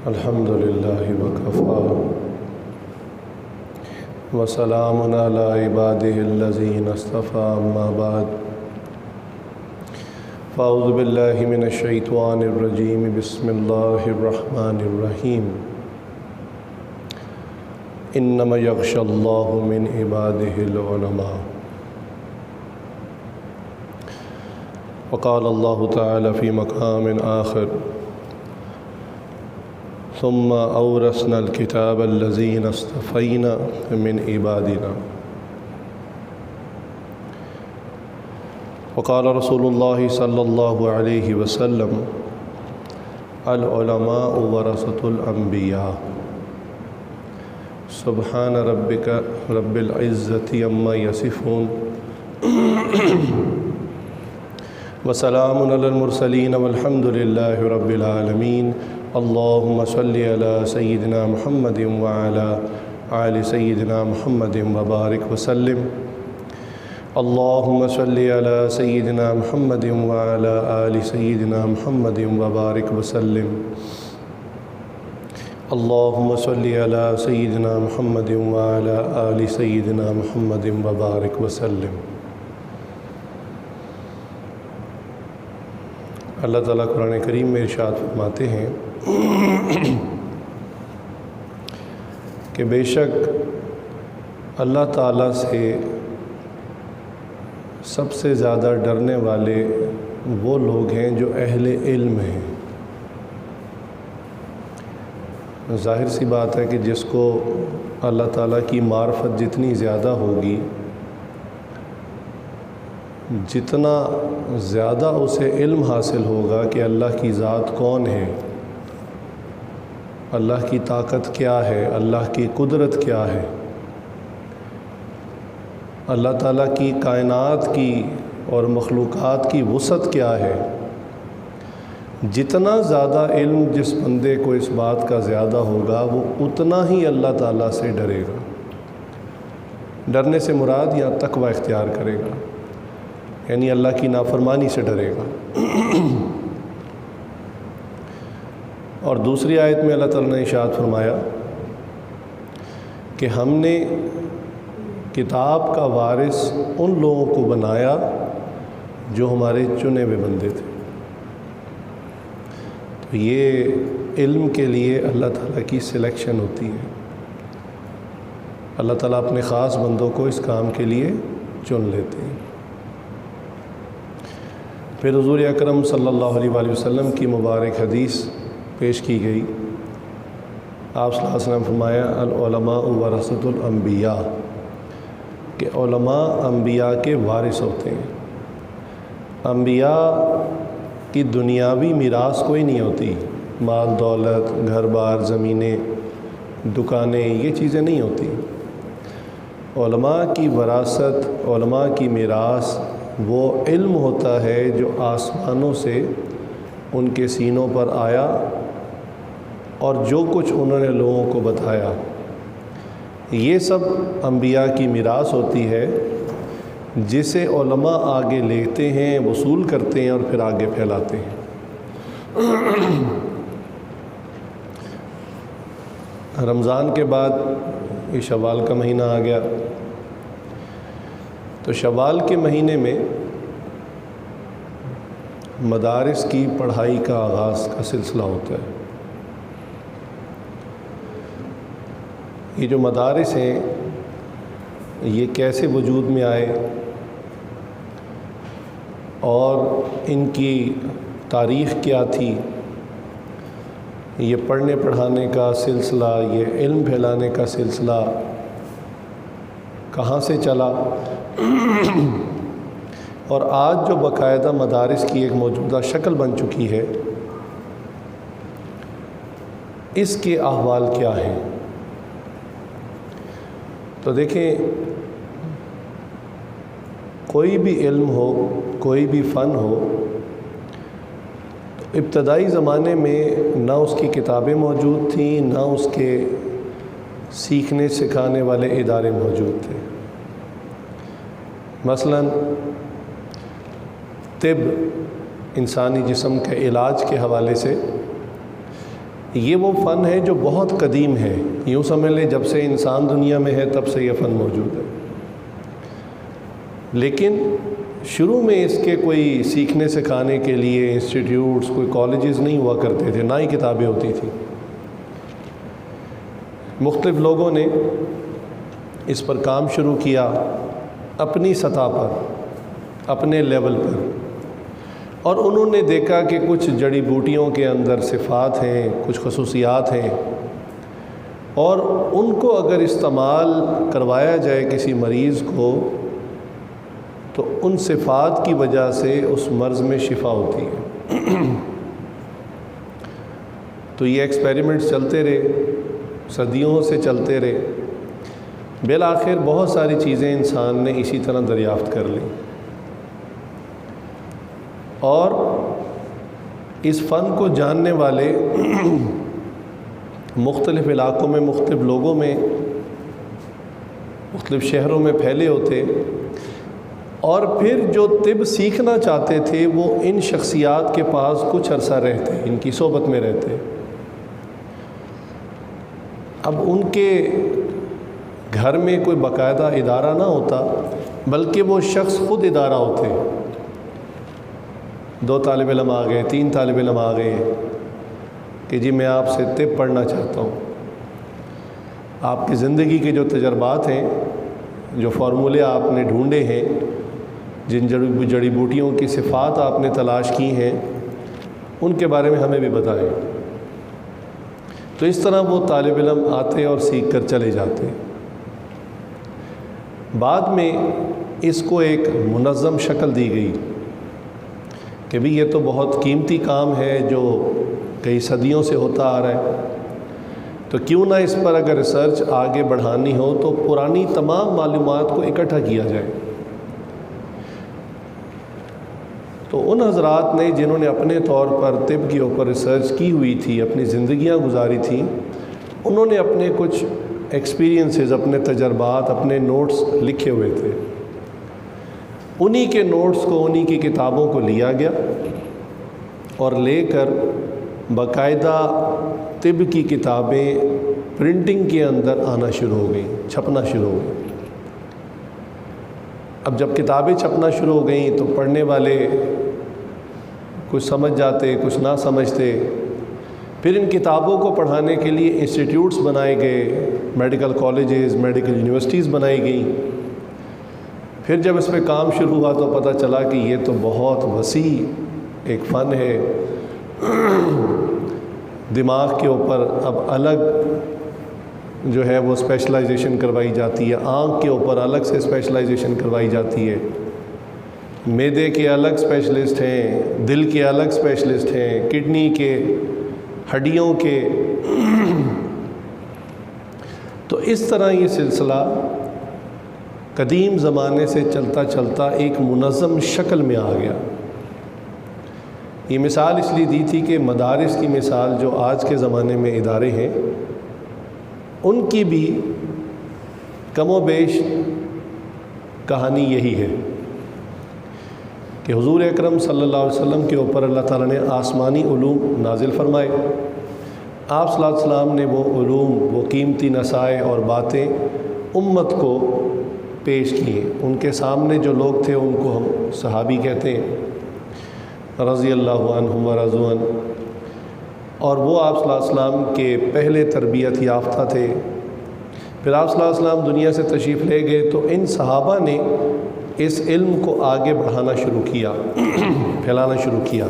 الحمد للہ وکفا وسلام علی عبادہ الذین اصطفی اما بعد فاعوذ باللہ من الشیطان الرجیم بسم اللہ الرحمن الرحیم انما یخشی اللہ من عبادہ العلماء وقال اللہ تعالی فی مقام آخر ثم اورثنا الكتاب الذين اصطفينا من عبادنا وقال رسول الله صلى الله عليه وسلم العلماء ورثة الأنبياء سبحان ربك رب العزة عما يصفون وسلام على المرسلين والحمد لله رب العالمين اللهم صل على سيدنا محمد وعلى آل سيدنا محمد وبارك وسلم اللهم صل على سيدنا محمد وعلى آل سيدنا محمد وبارك وسلم اللهم صل على سيدنا محمد وعلى آل سيدنا محمد وبارك وسلم۔ اللہ تعالیٰ قرآن کریم میں ارشاد فرماتے ہیں کہ بے شک اللہ تعالیٰ سے سب سے زیادہ ڈرنے والے وہ لوگ ہیں جو اہل علم ہیں۔ ظاہر سی بات ہے کہ جس کو اللہ تعالیٰ کی معرفت جتنی زیادہ ہوگی، جتنا زیادہ اسے علم حاصل ہوگا کہ اللہ کی ذات کون ہے، اللہ کی طاقت کیا ہے، اللہ کی قدرت کیا ہے، اللہ تعالیٰ کی کائنات کی اور مخلوقات کی وسعت کیا ہے، جتنا زیادہ علم جس بندے کو اس بات کا زیادہ ہوگا وہ اتنا ہی اللہ تعالیٰ سے ڈرے گا۔ ڈرنے سے مراد یہاں تقوی اختیار کرے گا، یعنی اللہ کی نافرمانی سے ڈرے گا۔ اور دوسری آیت میں اللہ تعالیٰ نے ارشاد فرمایا کہ ہم نے کتاب کا وارث ان لوگوں کو بنایا جو ہمارے چنے ہوئے بندے تھے۔ تو یہ علم کے لیے اللہ تعالیٰ کی سلیکشن ہوتی ہے، اللہ تعالیٰ اپنے خاص بندوں کو اس کام کے لیے چن لیتے ہیں۔ پھر حضور اکرم صلی اللہ علیہ وآلہ وسلم کی مبارک حدیث پیش کی گئی۔ آپ صلی اللہ علیہ وسلم فرمایا العلماء ورثۃ الانبیاء، کہ علماء انبیاء کے وارث ہوتے ہیں۔ انبیاء کی دنیاوی میراث کوئی نہیں ہوتی، مال دولت، گھر بار، زمینیں، دکانیں، یہ چیزیں نہیں ہوتی۔ علماء کی وراثت، علماء کی میراث وہ علم ہوتا ہے جو آسمانوں سے ان کے سینوں پر آیا اور جو کچھ انہوں نے لوگوں کو بتایا، یہ سب انبیاء کی میراث ہوتی ہے، جسے علماء آگے لیتے ہیں، وصول کرتے ہیں اور پھر آگے پھیلاتے ہیں۔ رمضان کے بعد یہ شوال کا مہینہ آ گیا، تو شوال کے مہینے میں مدارس کی پڑھائی کا آغاز کا سلسلہ ہوتا ہے۔ یہ جو مدارس ہیں یہ کیسے وجود میں آئے اور ان کی تاریخ کیا تھی، یہ پڑھنے پڑھانے کا سلسلہ، یہ علم پھیلانے کا سلسلہ کہاں سے چلا، اور آج جو باقاعدہ مدارس کی ایک موجودہ شکل بن چکی ہے، اس کے احوال کیا ہیں۔ تو دیکھیں، کوئی بھی علم ہو، کوئی بھی فن ہو، تو ابتدائی زمانے میں نہ اس کی کتابیں موجود تھیں، نہ اس کے سیکھنے سکھانے والے ادارے موجود تھے۔ مثلاً طب انسانی جسم کے علاج کے حوالے سے یہ وہ فن ہے جو بہت قدیم ہے، یوں سمجھ لیں جب سے انسان دنیا میں ہے تب سے یہ فن موجود ہے، لیکن شروع میں اس کے کوئی سیکھنے سکھانے کے لیے انسٹیٹیوٹس، کوئی کالجز نہیں ہوا کرتے تھے، نہ ہی کتابیں ہوتی تھیں۔ مختلف لوگوں نے اس پر کام شروع کیا اپنی سطح پر، اپنے لیول پر، اور انہوں نے دیکھا کہ کچھ جڑی بوٹیوں کے اندر صفات ہیں، کچھ خصوصیات ہیں، اور ان کو اگر استعمال کروایا جائے کسی مریض کو تو ان صفات کی وجہ سے اس مرض میں شفا ہوتی ہے۔ تو یہ ایکسپیریمنٹس چلتے رہے، صدیوں سے چلتے رہے، بالآخر بہت ساری چیزیں انسان نے اسی طرح دریافت کر لیں، اور اس فن کو جاننے والے مختلف علاقوں میں، مختلف لوگوں میں، مختلف شہروں میں پھیلے ہوتے، اور پھر جو طب سیکھنا چاہتے تھے وہ ان شخصیات کے پاس کچھ عرصہ رہتے، ان کی صحبت میں رہتے۔ اب ان کے گھر میں کوئی باقاعدہ ادارہ نہ ہوتا، بلکہ وہ شخص خود ادارہ ہوتے۔ 2 طالب علم آ گئے، 3 طالب علم آ گئے کہ جی میں آپ سے طب پڑھنا چاہتا ہوں، آپ کی زندگی کے جو تجربات ہیں، جو فارمولے آپ نے ڈھونڈے ہیں، جن جڑی بوٹیوں کی صفات آپ نے تلاش کی ہیں، ان کے بارے میں ہمیں بھی بتائیں۔ تو اس طرح وہ طالب علم آتے اور سیکھ کر چلے جاتے۔ بعد میں اس کو ایک منظم شکل دی گئی کہ بھی یہ تو بہت قیمتی کام ہے جو کئی صدیوں سے ہوتا آ رہا ہے، تو کیوں نہ اس پر اگر ریسرچ آگے بڑھانی ہو تو پرانی تمام معلومات کو اکٹھا کیا جائے۔ تو ان حضرات نے جنہوں نے اپنے طور پر طب کے اوپر ریسرچ کی ہوئی تھی، اپنی زندگیاں گزاری تھیں، انہوں نے اپنے کچھ ایکسپیرینسز، اپنے تجربات، اپنے نوٹس لکھے ہوئے تھے۔ انہی کے نوٹس کو، انہی کی کتابوں کو لیا گیا اور لے کر باقاعدہ طب کی کتابیں پرنٹنگ کے اندر آنا شروع ہو گئیں، چھپنا شروع ہو گئیں۔ اب جب کتابیں چھپنا شروع ہو گئیں تو پڑھنے والے کچھ سمجھ جاتے، کچھ نہ سمجھتے۔ پھر ان کتابوں کو پڑھانے کے لیے انسٹیٹیوٹس بنائے گئے، میڈیکل کالجز، میڈیکل یونیورسٹیز بنائی گئیں۔ پھر جب اس پہ کام شروع ہوا تو پتہ چلا کہ یہ تو بہت وسیع ایک فن ہے۔ دماغ کے اوپر اب الگ جو ہے وہ اسپیشلائزیشن کروائی جاتی ہے، آنکھ کے اوپر الگ سے اسپیشلائزیشن کروائی جاتی ہے، معدے کے الگ اسپیشلسٹ ہیں، دل کے الگ اسپیشلسٹ ہیں، کڈنی کے، ہڈیوں کے۔ تو اس طرح یہ سلسلہ قدیم زمانے سے چلتا چلتا ایک منظم شکل میں آ گیا۔ یہ مثال اس لیے دی تھی کہ مدارس کی مثال جو آج کے زمانے میں ادارے ہیں، ان کی بھی کم و بیش کہانی یہی ہے کہ حضور اکرم صلی اللہ علیہ وسلم کے اوپر اللہ تعالیٰ نے آسمانی علوم نازل فرمائے۔ آپ صلی اللہ علیہ وسلم نے وہ علوم، وہ قیمتی نصائح اور باتیں امت کو پیش کی۔ ان کے سامنے جو لوگ تھے ان کو ہم صحابی کہتے ہیں، رضی اللہ عنہم و رضوا عنہ، اور وہ آپ صلی اللہ علیہ وسلم کے پہلے تربیت یافتہ تھے۔ پھر آپ صلی اللہ علیہ وسلم دنیا سے تشریف لے گئے تو ان صحابہ نے اس علم کو آگے بڑھانا شروع کیا، پھیلانا شروع کیا۔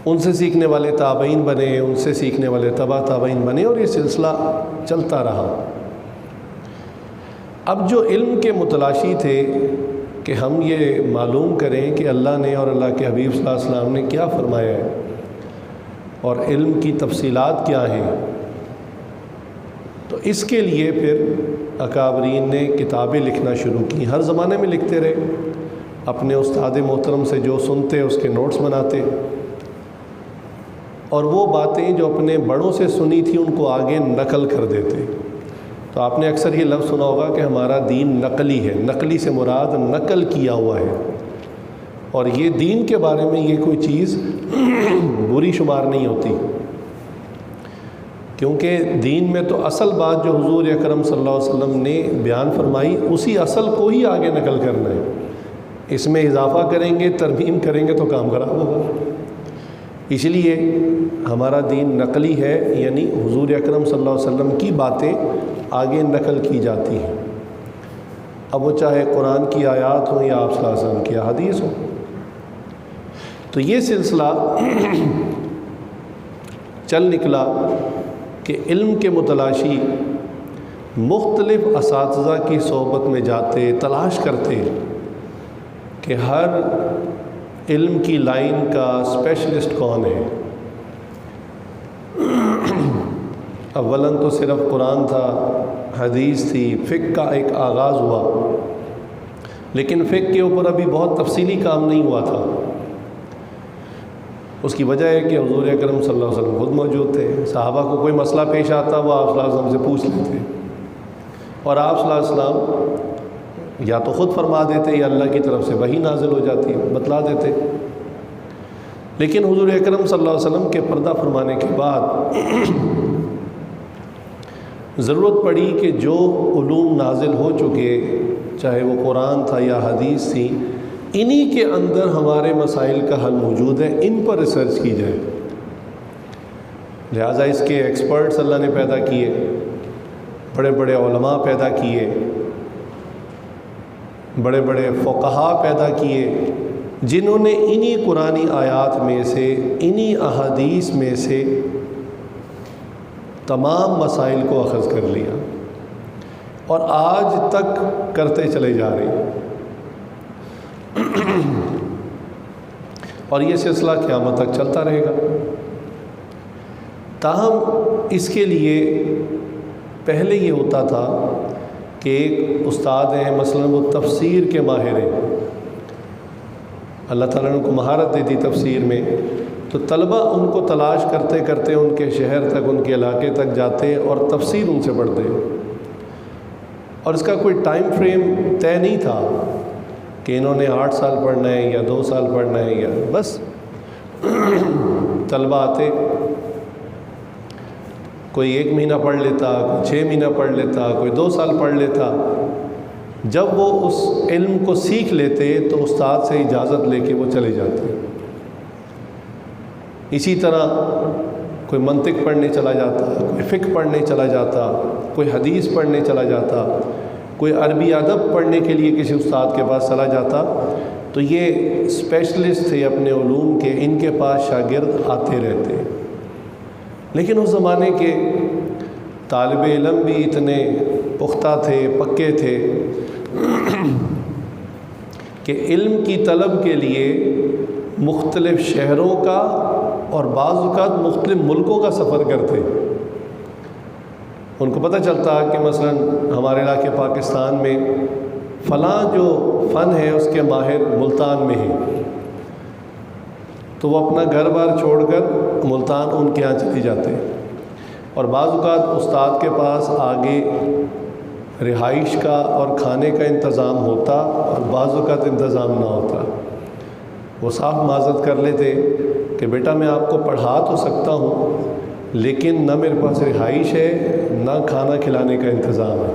ان سے سیکھنے والے تابعین بنے، ان سے سیکھنے والے تبع تابعین بنے، اور یہ سلسلہ چلتا رہا۔ اب جو علم کے متلاشی تھے کہ ہم یہ معلوم کریں کہ اللہ نے اور اللہ کے حبیب صلی اللہ علیہ وسلم نے کیا فرمایا ہے اور علم کی تفصیلات کیا ہیں، تو اس کے لیے پھر اکابرین نے کتابیں لکھنا شروع کی۔ ہر زمانے میں لکھتے رہے، اپنے استاد محترم سے جو سنتے اس کے نوٹس بناتے، اور وہ باتیں جو اپنے بڑوں سے سنی تھی ان کو آگے نقل کر دیتے۔ تو آپ نے اکثر یہ لفظ سنا ہوگا کہ ہمارا دین نقلی ہے۔ نقلی سے مراد نقل کیا ہوا ہے، اور یہ دین کے بارے میں یہ کوئی چیز بری شمار نہیں ہوتی، کیونکہ دین میں تو اصل بات جو حضور اکرم صلی اللہ علیہ وسلم نے بیان فرمائی اسی اصل کو ہی آگے نقل کرنا ہے۔ اس میں اضافہ کریں گے، ترمیم کریں گے تو کام خراب ہوگا۔ اس لیے ہمارا دین نقلی ہے، یعنی حضور اکرم صلی اللہ علیہ وسلم کی باتیں آگے نقل کی جاتی ہیں، اب وہ چاہے قرآن کی آیات ہوں یا آپ صلی اللہ علیہ وسلم کی احادیث ہوں۔ تو یہ سلسلہ چل نکلا کہ علم کے متلاشی مختلف اساتذہ کی صحبت میں جاتے، تلاش کرتے کہ ہر علم کی لائن کا اسپیشلسٹ کون ہے۔ اولاً تو صرف قرآن تھا، حدیث تھی، فقہ کا ایک آغاز ہوا، لیکن فقہ کے اوپر ابھی بہت تفصیلی کام نہیں ہوا تھا۔ اس کی وجہ ہے کہ حضور اکرم صلی اللہ علیہ وسلم خود موجود تھے، صحابہ کو کوئی مسئلہ پیش آتا وہ آپ صلی اللہ علیہ وسلم سے پوچھ لیتے، اور آپ صلی اللہ علیہ وسلم یا تو خود فرما دیتے یا اللہ کی طرف سے وحی نازل ہو جاتی بتلا دیتے۔ لیکن حضور اکرم صلی اللہ علیہ وسلم کے پردہ فرمانے کے بعد ضرورت پڑی کہ جو علوم نازل ہو چکے، چاہے وہ قرآن تھا یا حدیث تھی، انہی کے اندر ہمارے مسائل کا حل موجود ہے، ان پر ریسرچ کی جائے۔ لہٰذا اس کے ایکسپرٹس اللہ نے پیدا کیے، بڑے بڑے علماء پیدا کیے، بڑے بڑے فقہا پیدا کیے، جنہوں نے انہی قرآنی آیات میں سے، انہی احادیث میں سے تمام مسائل کو اخذ کر لیا اور آج تک کرتے چلے جا رہے ہیں، اور یہ سلسلہ قیامت تک چلتا رہے گا۔ تاہم اس کے لیے پہلے یہ ہوتا تھا کہ ایک استاد ہیں، مثلا وہ تفسیر کے ماہر ہیں، اللہ تعالیٰ نے ان کو مہارت دی تھی تفسیر میں، تو طلبہ ان کو تلاش کرتے کرتے ان کے شہر تک، ان کے علاقے تک جاتے اور تفسیر ان سے پڑھتے، اور اس کا کوئی ٹائم فریم طے نہیں تھا کہ انہوں نے 8 سال پڑھنا ہے یا 2 سال پڑھنا ہے، یا بس طلبہ آتے، کوئی 1 مہینہ پڑھ لیتا، کوئی 6 مہینہ پڑھ لیتا، کوئی 2 سال پڑھ لیتا۔ جب وہ اس علم کو سیکھ لیتے تو استاد سے اجازت لے کے وہ چلے جاتے۔ اسی طرح کوئی منطق پڑھنے چلا جاتا، کوئی فقہ پڑھنے چلا جاتا، کوئی حدیث پڑھنے چلا جاتا، کوئی عربی ادب پڑھنے کے لیے کسی استاد کے پاس چلا جاتا۔ تو یہ اسپیشلسٹ تھے اپنے علوم کے، ان کے پاس شاگرد آتے رہتے۔ لیکن اس زمانے کے طالب علم بھی اتنے پختہ تھے، پکے تھے کہ علم کی طلب کے لیے مختلف شہروں کا اور بعض اوقات مختلف ملکوں کا سفر کرتے۔ ان کو پتہ چلتا کہ مثلا ہمارے علاقے پاکستان میں فلاں جو فن ہے اس کے ماہر ملتان میں ہیں، تو وہ اپنا گھر بار چھوڑ کر ملتان ان کے ہاں چلے جاتے، اور بعض اوقات استاد کے پاس آگے رہائش کا اور کھانے کا انتظام ہوتا اور بعض اوقات انتظام نہ ہوتا۔ وہ صاف معذرت کر لیتے کہ بیٹا میں آپ کو پڑھا تو سکتا ہوں، لیکن نہ میرے پاس رہائش ہے نہ کھانا کھلانے کا انتظام ہے،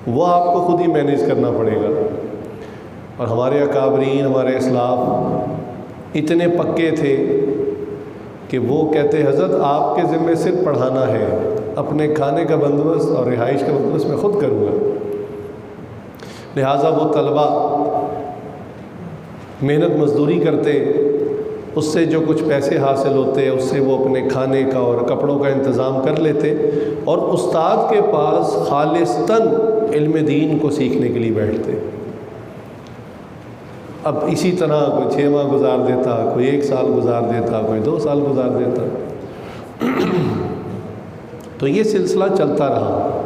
وہ آپ کو خود ہی مینیج کرنا پڑے گا۔ اور ہمارے اکابرین، ہمارے اسلاف اتنے پکے تھے کہ وہ کہتے حضرت آپ کے ذمے صرف پڑھانا ہے، اپنے کھانے کا بندوبست اور رہائش کا بندوبست میں خود کروں گا۔ لہٰذا وہ طلبہ محنت مزدوری کرتے، اس سے جو کچھ پیسے حاصل ہوتے اس سے وہ اپنے کھانے کا اور کپڑوں کا انتظام کر لیتے، اور استاد کے پاس خالصتاً علم دین کو سیکھنے کے لیے بیٹھتے۔ اب اسی طرح کوئی 6 ماہ گزار دیتا، کوئی 1 سال گزار دیتا، کوئی 2 سال گزار دیتا۔ تو یہ سلسلہ چلتا رہا،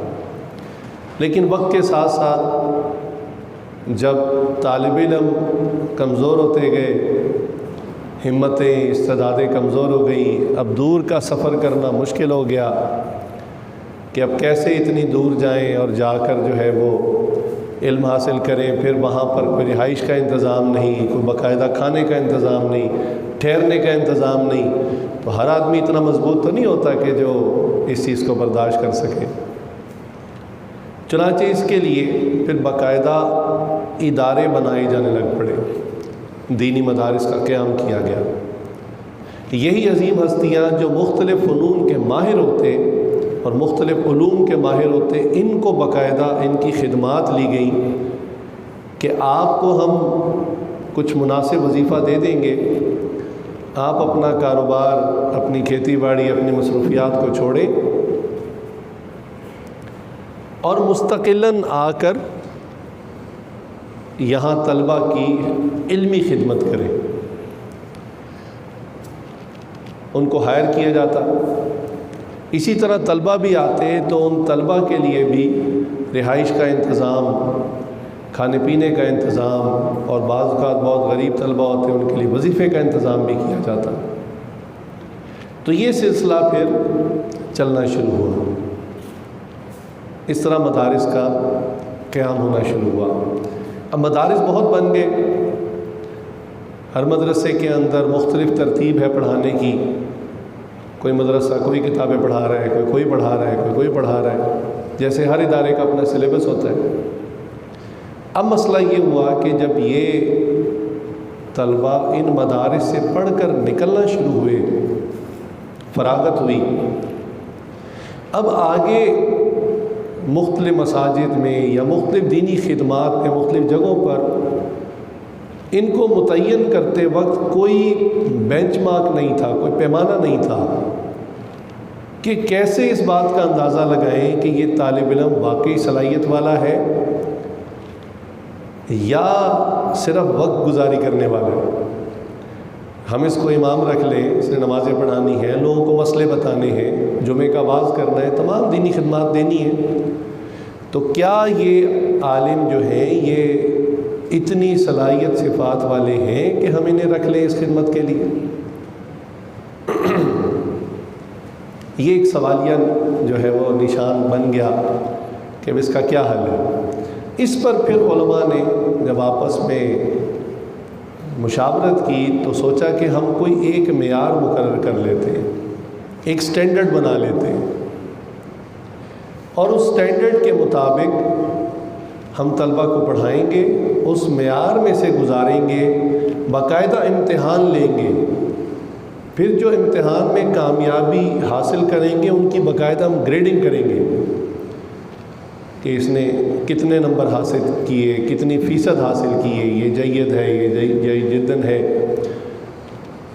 لیکن وقت کے ساتھ ساتھ جب طالب علم کمزور ہوتے گئے، ہمتیں، استعدادیں کمزور ہو گئی، اب دور کا سفر کرنا مشکل ہو گیا کہ اب کیسے اتنی دور جائیں اور جا کر جو ہے وہ علم حاصل کریں، پھر وہاں پر کوئی رہائش کا انتظام نہیں، کوئی باقاعدہ کھانے کا انتظام نہیں، ٹھہرنے کا انتظام نہیں، تو ہر آدمی اتنا مضبوط تو نہیں ہوتا کہ جو اس چیز کو برداشت کر سکے۔ چنانچہ اس کے لیے پھر باقاعدہ ادارے بنائے جانے لگ پڑے، دینی مدارس کا قیام کیا گیا۔ یہی عظیم ہستیاں جو مختلف فنون کے ماہر ہوتے اور مختلف علوم کے ماہر ہوتے، ان کو باقاعدہ ان کی خدمات لی گئیں کہ آپ کو ہم کچھ مناسب وظیفہ دے دیں گے، آپ اپنا کاروبار، اپنی کھیتی باڑی، اپنی مصروفیات کو چھوڑیں اور مستقلاً آ کر یہاں طلبہ کی علمی خدمت کریں۔ ان کو ہائر کیا جاتا۔ اسی طرح طلبہ بھی آتے تو ان طلبہ کے لیے بھی رہائش کا انتظام، کھانے پینے کا انتظام، اور بعض اوقات بہت غریب طلبہ ہوتے ہیں ان کے لیے وظیفے کا انتظام بھی کیا جاتا۔ تو یہ سلسلہ پھر چلنا شروع ہوا، اس طرح مدارس کا قیام ہونا شروع ہوا۔ اب مدارس بہت بن گئے، ہر مدرسے کے اندر مختلف ترتیب ہے پڑھانے کی، کوئی مدرسہ کوئی کتابیں پڑھا رہا ہے، کوئی پڑھا رہا ہے، کوئی پڑھا رہا ہے، جیسے ہر ادارے کا اپنا سلیبس ہوتا ہے۔ اب مسئلہ یہ ہوا کہ جب یہ طلبہ ان مدارس سے پڑھ کر نکلنا شروع ہوئے، فراغت ہوئی، اب آگے مختلف مساجد میں یا مختلف دینی خدمات میں مختلف جگہوں پر ان کو متعین کرتے وقت کوئی بینچ مارک نہیں تھا، کوئی پیمانہ نہیں تھا کہ کیسے اس بات کا اندازہ لگائیں کہ یہ طالب علم واقعی صلاحیت والا ہے یا صرف وقت گزاری کرنے والا ہے۔ ہم اس کو امام رکھ لیں، اس نے نمازیں پڑھانی ہیں، لوگوں کو مسئلے بتانے ہیں، جمعے کا واعظ کرنا ہے، تمام دینی خدمات دینی ہیں، تو کیا یہ عالم جو ہیں یہ اتنی صلاحیت صفات والے ہیں کہ ہم انہیں رکھ لیں اس خدمت کے لیے؟ یہ ایک سوالیہ جو ہے وہ نشان بن گیا کہ اس کا کیا حل ہے۔ اس پر پھر علماء نے جب آپس میں مشاورت کی تو سوچا کہ ہم کوئی ایک معیار مقرر کر لیتے ہیں، ایک سٹینڈرڈ بنا لیتے ہیں، اور اس سٹینڈرڈ کے مطابق ہم طلبہ کو پڑھائیں گے، اس معیار میں سے گزاریں گے، باقاعدہ امتحان لیں گے، پھر جو امتحان میں کامیابی حاصل کریں گے ان کی باقاعدہ ہم گریڈنگ کریں گے کہ اس نے کتنے نمبر حاصل کیے، کتنی فیصد حاصل کیے، یہ جید ہے، یہ جدن ہے،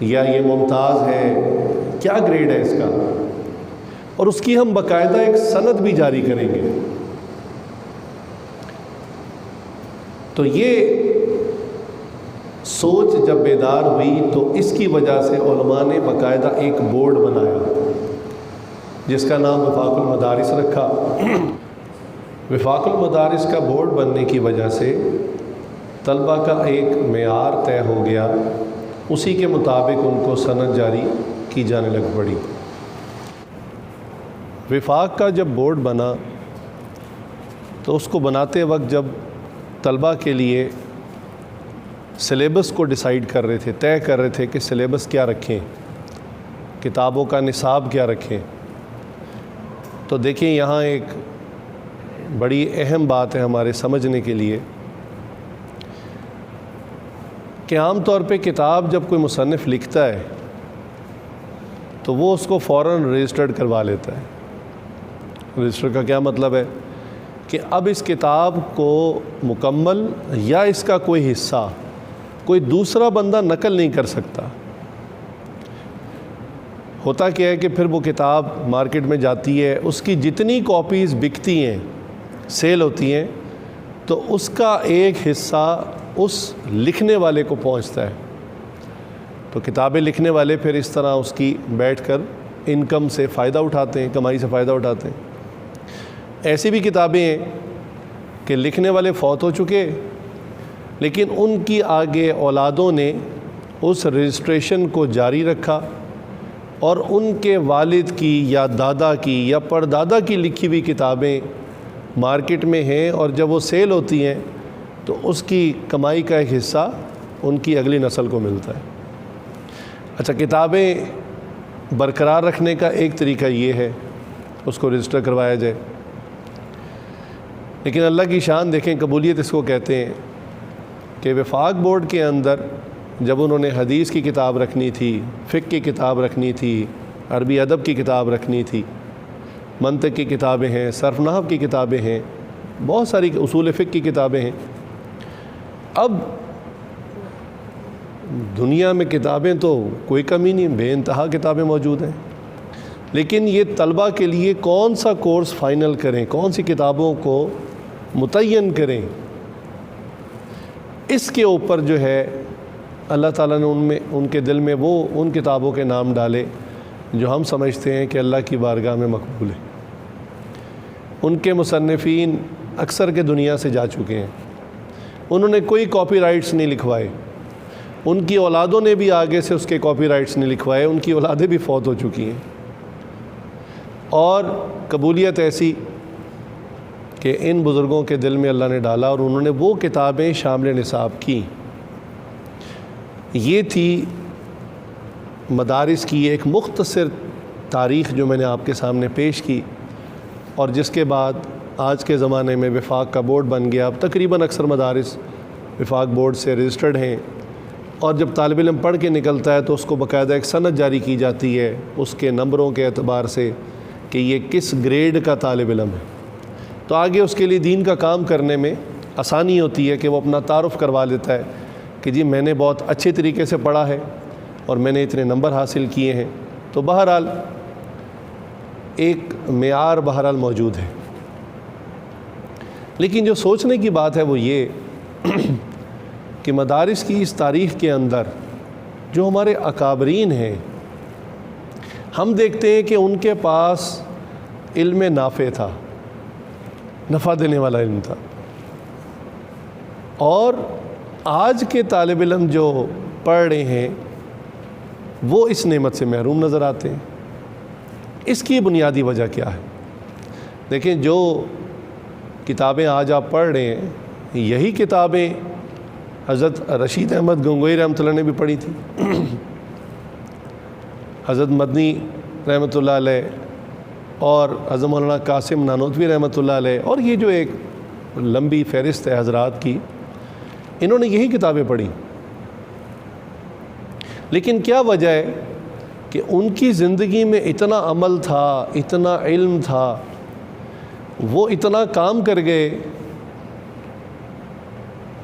یا یہ ممتاز ہے، کیا گریڈ ہے اس کا، اور اس کی ہم باقاعدہ ایک سند بھی جاری کریں گے۔ تو یہ سوچ جب بیدار ہوئی تو اس کی وجہ سے علماء نے باقاعدہ ایک بورڈ بنایا جس کا نام وفاق المدارس رکھا۔ وفاق المدارس کا بورڈ بننے کی وجہ سے طلبہ کا ایک معیار طے ہو گیا، اسی کے مطابق ان کو سند جاری کی جانے لگ پڑی۔ وفاق کا جب بورڈ بنا تو اس کو بناتے وقت جب طلبہ کے لیے سلیبس کو ڈیسائیڈ کر رہے تھے، طے کر رہے تھے کہ سلیبس کیا رکھیں، کتابوں کا نصاب کیا رکھیں، تو دیکھیں یہاں ایک بڑی اہم بات ہے ہمارے سمجھنے کے لیے کہ عام طور پہ کتاب جب کوئی مصنف لکھتا ہے تو وہ اس کو فوراً رجسٹرڈ کروا لیتا ہے۔ رجسٹر کا کیا مطلب ہے کہ اب اس کتاب کو مکمل یا اس کا کوئی حصہ کوئی دوسرا بندہ نقل نہیں کر سکتا۔ ہوتا کیا ہے کہ پھر وہ کتاب مارکیٹ میں جاتی ہے، اس کی جتنی کاپیز بکتی ہیں، سیل ہوتی ہیں، تو اس کا ایک حصہ اس لکھنے والے کو پہنچتا ہے۔ تو کتابیں لکھنے والے پھر اس طرح اس کی بیٹھ کر انکم سے فائدہ اٹھاتے ہیں، کمائی سے فائدہ اٹھاتے ہیں۔ ایسی بھی کتابیں ہیں کہ لکھنے والے فوت ہو چکے لیکن ان کی آگے اولادوں نے اس رجسٹریشن کو جاری رکھا اور ان کے والد کی یا دادا کی یا پردادا کی لکھی ہوئی کتابیں مارکیٹ میں ہیں، اور جب وہ سیل ہوتی ہیں تو اس کی کمائی کا ایک حصہ ان کی اگلی نسل کو ملتا ہے۔ اچھا، کتابیں برقرار رکھنے کا ایک طریقہ یہ ہے اس کو رجسٹر کروایا جائے، لیکن اللہ کی شان دیکھیں، قبولیت اس کو کہتے ہیں کہ وفاق بورڈ کے اندر جب انہوں نے حدیث کی کتاب رکھنی تھی، فقہ کی کتاب رکھنی تھی، عربی ادب کی کتاب رکھنی تھی، منطق کی کتابیں ہیں، صرف نحو کی کتابیں ہیں، بہت ساری اصول فقہ کی کتابیں ہیں۔ اب دنیا میں کتابیں تو کوئی کمی نہیں، بے انتہا کتابیں موجود ہیں، لیکن یہ طلبہ کے لیے کون سا کورس فائنل کریں، کون سی کتابوں کو متعین کریں، اس کے اوپر جو ہے اللہ تعالیٰ نے ان کے دل میں وہ ان کتابوں کے نام ڈالے جو ہم سمجھتے ہیں کہ اللہ کی بارگاہ میں مقبول ہیں۔ ان کے مصنفین اکثر کے دنیا سے جا چکے ہیں، انہوں نے کوئی کاپی رائٹس نہیں لکھوائے، ان کی اولادوں نے بھی آگے سے اس کے کاپی رائٹس نہیں لکھوائے، ان کی اولادیں بھی فوت ہو چکی ہیں، اور قبولیت ایسی کہ ان بزرگوں کے دل میں اللہ نے ڈالا اور انہوں نے وہ کتابیں شامل نصاب کی۔ یہ تھی مدارس کی ایک مختصر تاریخ جو میں نے آپ کے سامنے پیش کی، اور جس کے بعد آج کے زمانے میں وفاق کا بورڈ بن گیا۔ اب تقریباً اکثر مدارس وفاق بورڈ سے رجسٹرڈ ہیں، اور جب طالب علم پڑھ کے نکلتا ہے تو اس کو باقاعدہ ایک سند جاری کی جاتی ہے اس کے نمبروں کے اعتبار سے کہ یہ کس گریڈ کا طالب علم ہے، تو آگے اس کے لیے دین کا کام کرنے میں آسانی ہوتی ہے کہ وہ اپنا تعارف کروا لیتا ہے کہ جی میں نے بہت اچھے طریقے سے پڑھا ہے اور میں نے اتنے نمبر حاصل کیے ہیں۔ تو بہرحال ایک معیار بہرحال موجود ہے، لیکن جو سوچنے کی بات ہے وہ یہ کہ مدارس کی اس تاریخ کے اندر جو ہمارے اکابرین ہیں، ہم دیکھتے ہیں کہ ان کے پاس علم نافع تھا، نفع دینے والا علم تھا، اور آج کے طالب علم جو پڑھ رہے ہیں وہ اس نعمت سے محروم نظر آتے ہیں۔ اس کی بنیادی وجہ کیا ہے؟ دیکھیں، جو کتابیں آج آپ پڑھ رہے ہیں یہی کتابیں حضرت رشید احمد گنگوئی رحمۃ اللہ نے بھی پڑھی تھی، حضرت مدنی رحمۃ اللہ علیہ، اور حضرت مولانا قاسم نانوتوی رحمۃ اللہ علیہ، اور یہ جو ایک لمبی فہرست ہے حضرات کی، انہوں نے یہی کتابیں پڑھی۔ لیکن کیا وجہ ہے کہ ان کی زندگی میں اتنا عمل تھا، اتنا علم تھا، وہ اتنا کام کر گئے،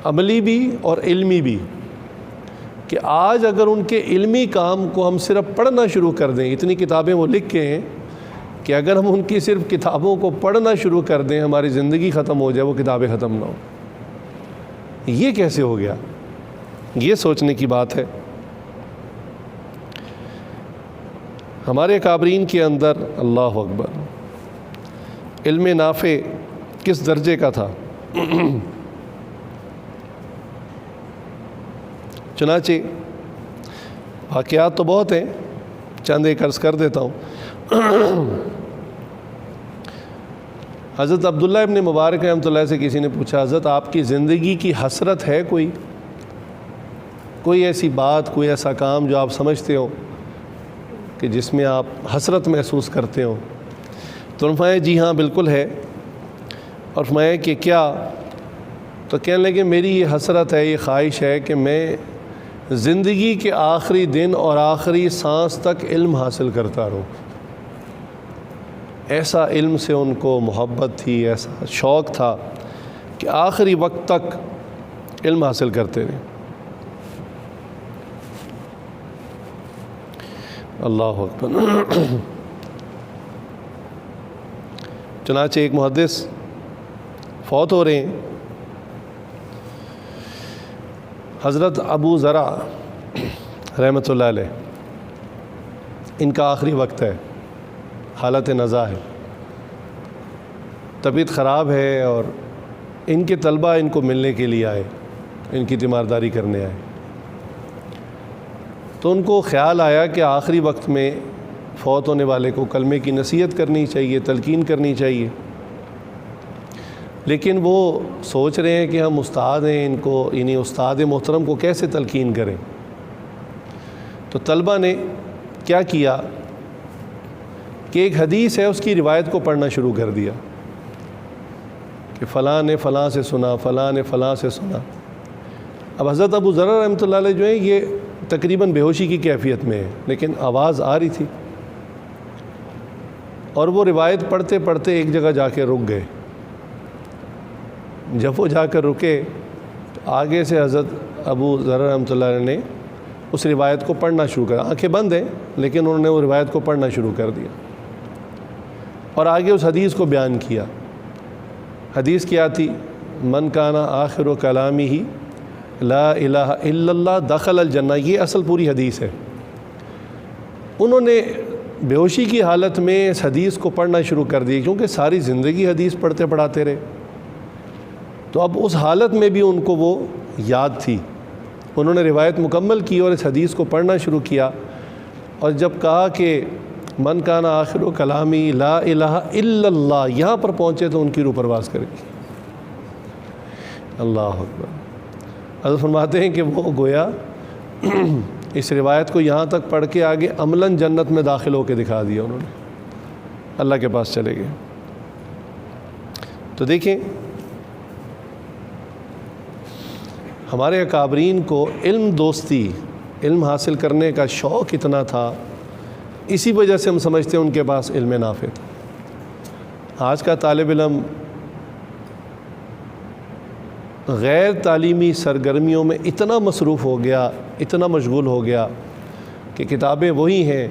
عملی بھی اور علمی بھی، کہ آج اگر ان کے علمی کام کو ہم صرف پڑھنا شروع کر دیں، اتنی کتابیں وہ لکھ کے ہیں کہ اگر ہم ان کی صرف کتابوں کو پڑھنا شروع کر دیں ہماری زندگی ختم ہو جائے، وہ کتابیں ختم نہ ہو۔ یہ کیسے ہو گیا؟ یہ سوچنے کی بات ہے۔ ہمارے اکابرین کے اندر اللہ اکبر علم نافع کس درجے کا تھا۔ چنانچہ واقعات تو بہت ہیں، چند ایک عرض کر دیتا ہوں۔ حضرت عبداللہ ابن مبارک رحمۃ اللہ سے کسی نے پوچھا، حضرت آپ کی زندگی کی حسرت ہے کوئی ایسی بات، کوئی ایسا کام جو آپ سمجھتے ہو کہ جس میں آپ حسرت محسوس کرتے ہو؟ تو فرمایا جی ہاں بالکل ہے، اور فرمایا کہ کیا؟ تو کہنے لگے میری یہ حسرت ہے، یہ خواہش ہے کہ میں زندگی کے آخری دن اور آخری سانس تک علم حاصل کرتا رہوں۔ ایسا علم سے ان کو محبت تھی، ایسا شوق تھا کہ آخری وقت تک علم حاصل کرتے رہے۔ اللہ اکبر۔ چنانچہ ایک محدث فوت ہو رہے ہیں، حضرت ابو ذرا رحمۃ اللہ علیہ، ان کا آخری وقت ہے، حالت نزا ہے، طبیعت خراب ہے، اور ان کے طلبہ ان کو ملنے کے لیے آئے، ان کی تیمارداری کرنے آئے۔ تو ان کو خیال آیا کہ آخری وقت میں فوت ہونے والے کو کلمے کی نصیحت کرنی چاہیے، تلقین کرنی چاہیے۔ لیکن وہ سوچ رہے ہیں کہ ہم استاد ہیں، ان کو یعنی استاد محترم کو کیسے تلقین کریں۔ تو طلبہ نے کیا کیا کہ ایک حدیث ہے اس کی روایت کو پڑھنا شروع کر دیا کہ فلاں نے فلاں سے سنا، فلاں نے فلاں سے سنا۔ اب حضرت ابو ذر رحمۃ اللہ علیہ جو ہیں یہ تقریباً بے ہوشی کی کیفیت میں ہے، لیکن آواز آ رہی تھی، اور وہ روایت پڑھتے پڑھتے ایک جگہ جا کے رک گئے۔ جب وہ جا کر رکے تو آگے سے حضرت ابو ذر رحمۃ اللہ علیہ نے اس روایت کو پڑھنا شروع کر، آنکھیں بند ہیں لیکن انہوں نے وہ روایت کو پڑھنا شروع کر دیا اور آگے اس حدیث کو بیان کیا۔ حدیث کیا تھی؟ من کان آخر کلامہ لا الہ الا اللہ دخل الجنہ، یہ اصل پوری حدیث ہے۔ انہوں نے بے ہوشی کی حالت میں اس حدیث کو پڑھنا شروع کر دی، کیونکہ ساری زندگی حدیث پڑھتے پڑھاتے رہے، تو اب اس حالت میں بھی ان کو وہ یاد تھی۔ انہوں نے روایت مکمل کی اور اس حدیث کو پڑھنا شروع کیا، اور جب کہا کہ من کان آخر کلامی لا الہ الا اللہ، یہاں پر پہنچے تو ان کی روح پرواز کر گئی۔ اللہ اکبر۔ حضرت فرماتے ہیں کہ وہ گویا اس روایت کو یہاں تک پڑھ کے آگے عملاً جنت میں داخل ہو کے دکھا دیا انہوں نے، اللہ کے پاس چلے گئے۔ تو دیکھیں ہمارے اکابرین کو علم دوستی، علم حاصل کرنے کا شوق اتنا تھا، اسی وجہ سے ہم سمجھتے ہیں ان کے پاس علم نافع تھا۔ آج کا طالب علم غیر تعلیمی سرگرمیوں میں اتنا مصروف ہو گیا، اتنا مشغول ہو گیا کہ کتابیں وہی ہیں،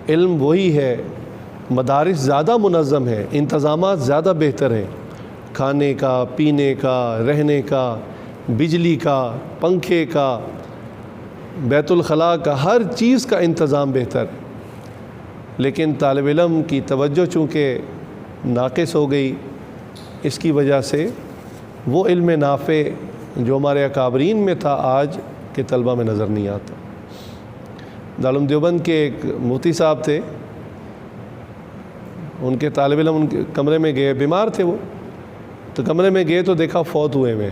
علم وہی ہے، مدارس زیادہ منظم ہیں، انتظامات زیادہ بہتر ہیں، کھانے کا، پینے کا، رہنے کا، بجلی کا، پنکھے کا، بیت الخلاء کا، ہر چیز کا انتظام بہتر، لیکن طالب علم کی توجہ چونکہ ناقص ہو گئی، اس کی وجہ سے وہ علم نافع جو ہمارے اکابرین میں تھا آج کے طلبہ میں نظر نہیں آتا۔ دارالعلوم دیوبند کے ایک مفتی صاحب تھے، ان کے طالب علم ان کے کمرے میں گئے، بیمار تھے وہ، تو کمرے میں گئے تو دیکھا فوت ہوئے ہوئے،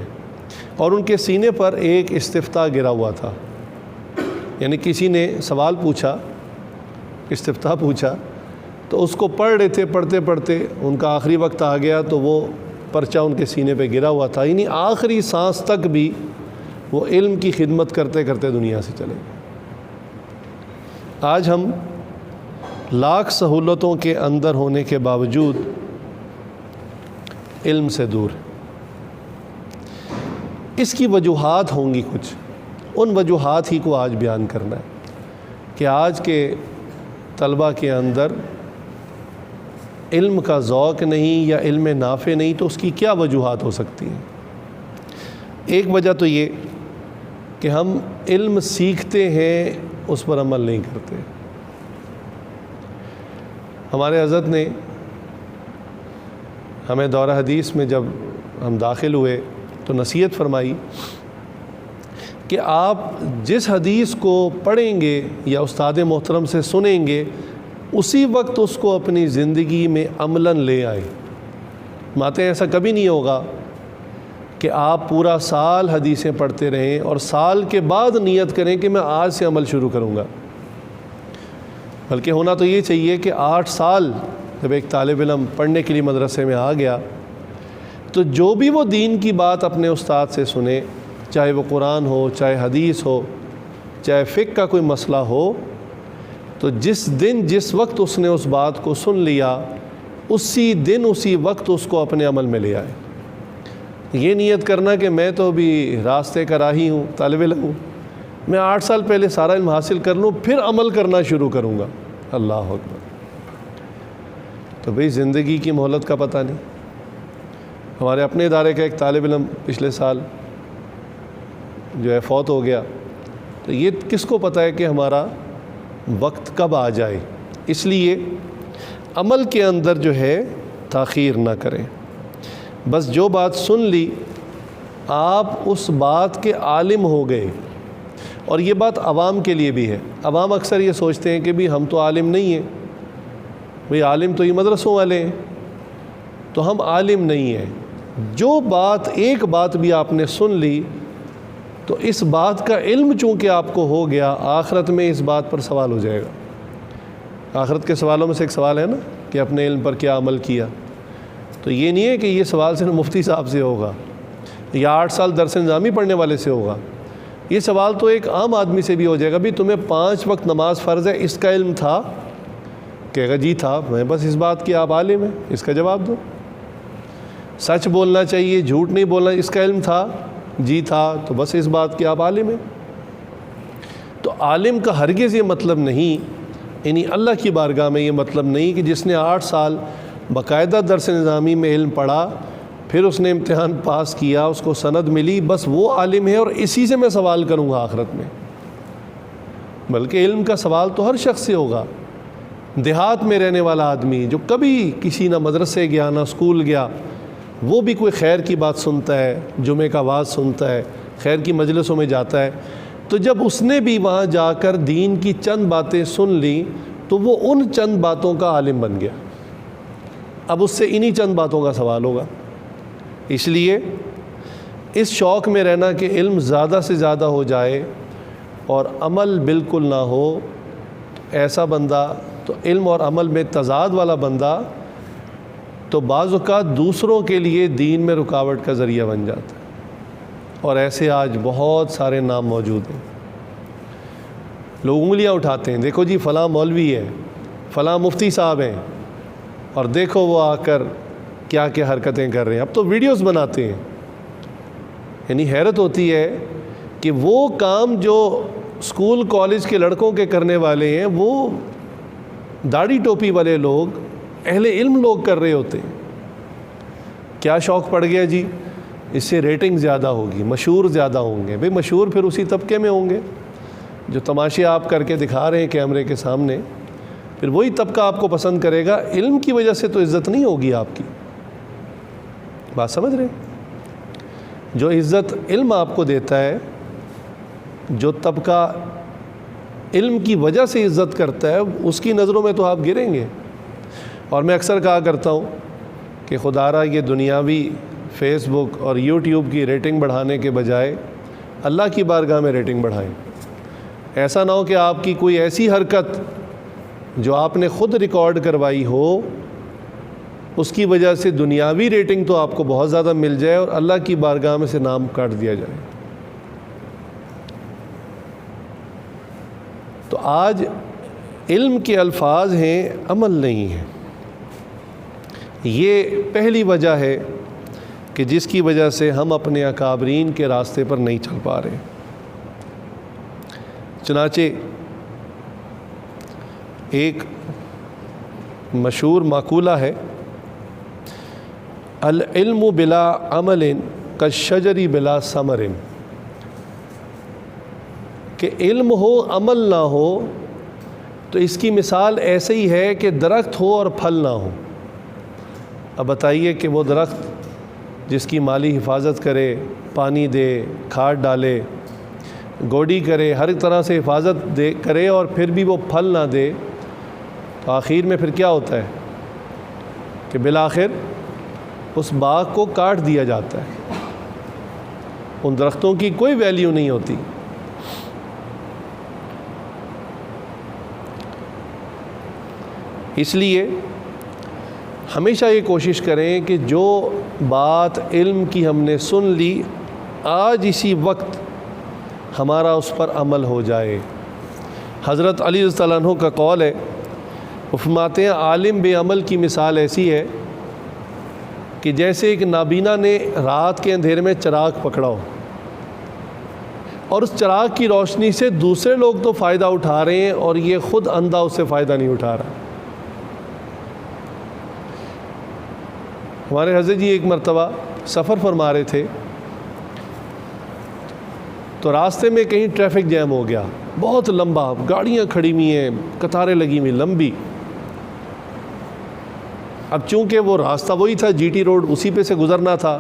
اور ان کے سینے پر ایک استفتاء گرا ہوا تھا، یعنی کسی نے سوال پوچھا، استفتاء پوچھا، تو اس کو پڑھ رہے تھے، پڑھتے پڑھتے ان کا آخری وقت آ گیا تو وہ پرچہ ان کے سینے پہ گرا ہوا تھا، یعنی آخری سانس تک بھی وہ علم کی خدمت کرتے کرتے دنیا سے چلے گئے۔ آج ہم لاکھ سہولتوں کے اندر ہونے کے باوجود علم سے دور ہیں۔ اس کی وجوہات ہوں گی کچھ، ان وجوہات ہی کو آج بیان کرنا ہے کہ آج کے طلبہ کے اندر علم کا ذوق نہیں یا علم نافع نہیں، تو اس کی کیا وجوہات ہو سکتی ہیں۔ ایک وجہ تو یہ کہ ہم علم سیکھتے ہیں، اس پر عمل نہیں کرتے۔ ہمارے حضرت نے ہمیں دورہ حدیث میں جب ہم داخل ہوئے تو نصیحت فرمائی کہ آپ جس حدیث کو پڑھیں گے یا استاد محترم سے سنیں گے، اسی وقت اس کو اپنی زندگی میں عملاً لے آئیں۔ ماتے ایسا کبھی نہیں ہوگا کہ آپ پورا سال حدیثیں پڑھتے رہیں اور سال کے بعد نیت کریں کہ میں آج سے عمل شروع کروں گا، بلکہ ہونا تو یہ چاہیے کہ 8 سال جب ایک طالب علم پڑھنے کے لیے مدرسے میں آ گیا تو جو بھی وہ دین کی بات اپنے استاد سے سنے، چاہے وہ قرآن ہو، چاہے حدیث ہو، چاہے فقہ کا کوئی مسئلہ ہو، تو جس دن جس وقت اس نے اس بات کو سن لیا، اسی دن اسی وقت اس کو اپنے عمل میں لے آئے۔ یہ نیت کرنا کہ میں تو بھی راستے کا راہی ہوں، طالب علم ہوں، میں 8 سال پہلے سارا علم حاصل کر لوں پھر عمل کرنا شروع کروں گا، اللہ اکبر۔ تو بھئی زندگی کی مہلت کا پتہ نہیں۔ ہمارے اپنے ادارے کا ایک طالب علم پچھلے سال جو ہے فوت ہو گیا، تو یہ کس کو پتہ ہے کہ ہمارا وقت کب آ جائے، اس لیے عمل کے اندر جو ہے تاخیر نہ کریں۔ بس جو بات سن لی آپ اس بات کے عالم ہو گئے، اور یہ بات عوام کے لیے بھی ہے۔ عوام اکثر یہ سوچتے ہیں کہ بھی ہم تو عالم نہیں ہیں، بھئی عالم تو یہ مدرسوں والے ہیں، تو ہم عالم نہیں ہیں۔ جو بات ایک بات بھی آپ نے سن لی تو اس بات کا علم چونکہ آپ کو ہو گیا، آخرت میں اس بات پر سوال ہو جائے گا۔ آخرت کے سوالوں میں سے ایک سوال ہے نا کہ اپنے علم پر کیا عمل کیا۔ تو یہ نہیں ہے کہ یہ سوال صرف مفتی صاحب سے ہوگا یا 8 سال درس نظامی پڑھنے والے سے ہوگا، یہ سوال تو ایک عام آدمی سے بھی ہو جائے گا۔ بھی تمہیں 5 وقت نماز فرض ہے، اس کا علم تھا؟ کہے گا جی تھا، میں بس اس بات کی آپ عالم ہیں، اس کا جواب دو۔ سچ بولنا چاہیے، جھوٹ نہیں بولنا، اس کا علم تھا؟ جی تھا، تو بس اس بات کی آپ عالم ہیں۔ تو عالم کا ہرگز یہ مطلب نہیں، یعنی اللہ کی بارگاہ میں یہ مطلب نہیں کہ جس نے 8 سال باقاعدہ درس نظامی میں علم پڑھا، پھر اس نے امتحان پاس کیا، اس کو سند ملی، بس وہ عالم ہے اور اسی سے میں سوال کروں گا آخرت میں۔ بلکہ علم کا سوال تو ہر شخص سے ہوگا۔ دیہات میں رہنے والا آدمی جو کبھی کسی نہ مدرسے گیا نہ اسکول گیا، وہ بھی کوئی خیر کی بات سنتا ہے، جمعے کا واعظ سنتا ہے، خیر کی مجلسوں میں جاتا ہے، تو جب اس نے بھی وہاں جا کر دین کی چند باتیں سن لیں تو وہ ان چند باتوں کا عالم بن گیا۔ اب اس سے انہی چند باتوں کا سوال ہوگا۔ اس لیے اس شوق میں رہنا کہ علم زیادہ سے زیادہ ہو جائے اور عمل بالکل نہ ہو، ایسا بندہ تو علم اور عمل میں تضاد والا بندہ تو بعض اوقات دوسروں کے لیے دین میں رکاوٹ کا ذریعہ بن جاتا ہے، اور ایسے آج بہت سارے نام موجود ہیں۔ لوگ انگلیاں اٹھاتے ہیں، دیکھو جی فلاں مولوی ہے، فلاں مفتی صاحب ہیں، اور دیکھو وہ آ کر کیا کیا حرکتیں کر رہے ہیں۔ اب تو ویڈیوز بناتے ہیں، یعنی حیرت ہوتی ہے کہ وہ کام جو اسکول کالج کے لڑکوں کے کرنے والے ہیں وہ داڑھی ٹوپی والے لوگ، اہل علم لوگ کر رہے ہوتے ہیں۔ کیا شوق پڑ گیا جی؟ اس سے ریٹنگ زیادہ ہوگی، مشہور زیادہ ہوں گے۔ بھئی مشہور پھر اسی طبقے میں ہوں گے جو تماشے آپ کر کے دکھا رہے ہیں کیمرے کے سامنے، پھر وہی طبقہ آپ کو پسند کرے گا۔ علم کی وجہ سے تو عزت نہیں ہوگی آپ کی، بات سمجھ رہے ہیں؟ جو عزت علم آپ کو دیتا ہے، جو طبقہ علم کی وجہ سے عزت کرتا ہے، اس کی نظروں میں تو آپ گریں گے۔ اور میں اکثر کہا کرتا ہوں کہ خدا را یہ دنیاوی فیس بک اور یوٹیوب کی ریٹنگ بڑھانے کے بجائے اللہ کی بارگاہ میں ریٹنگ بڑھائیں۔ ایسا نہ ہو کہ آپ کی کوئی ایسی حرکت جو آپ نے خود ریکارڈ کروائی ہو، اس کی وجہ سے دنیاوی ریٹنگ تو آپ کو بہت زیادہ مل جائے اور اللہ کی بارگاہ میں سے نام کاٹ دیا جائے۔ تو آج علم کے الفاظ ہیں، عمل نہیں ہے۔ یہ پہلی وجہ ہے کہ جس کی وجہ سے ہم اپنے اکابرین کے راستے پر نہیں چل پا رہے۔ چنانچہ ایک مشہور مقولہ ہے، العلم بلا عمل کالشجر بلا ثمر، کہ علم ہو عمل نہ ہو تو اس کی مثال ایسے ہی ہے کہ درخت ہو اور پھل نہ ہو۔ اب بتائیے کہ وہ درخت جس کی مالی حفاظت کرے، پانی دے، کھاد ڈالے، گوڈی کرے، ہر طرح سے حفاظت کرے، اور پھر بھی وہ پھل نہ دے، تو آخر میں پھر کیا ہوتا ہے کہ بالآخر اس باغ کو کاٹ دیا جاتا ہے۔ ان درختوں کی کوئی ویلیو نہیں ہوتی۔ اس لیے ہمیشہ یہ کوشش کریں کہ جو بات علم کی ہم نے سن لی، آج اسی وقت ہمارا اس پر عمل ہو جائے۔ حضرت علی رضی اللہ عنہ کا قول ہے، وہ فرماتے ہیں عالم بے عمل کی مثال ایسی ہے کہ جیسے ایک نابینا نے رات کے اندھیرے میں چراغ پکڑا ہو، اور اس چراغ کی روشنی سے دوسرے لوگ تو فائدہ اٹھا رہے ہیں اور یہ خود اندھا اس سے فائدہ نہیں اٹھا رہا۔ ہمارے حضرت جی ایک مرتبہ سفر فرما رہے تھے، تو راستے میں کہیں ٹریفک جیم ہو گیا، بہت لمبا، گاڑیاں کھڑی ہوئی ہیں، قطاریں لگی ہوئی لمبی۔ اب چونکہ وہ راستہ وہی تھا، جی ٹی روڈ، اسی پہ سے گزرنا تھا،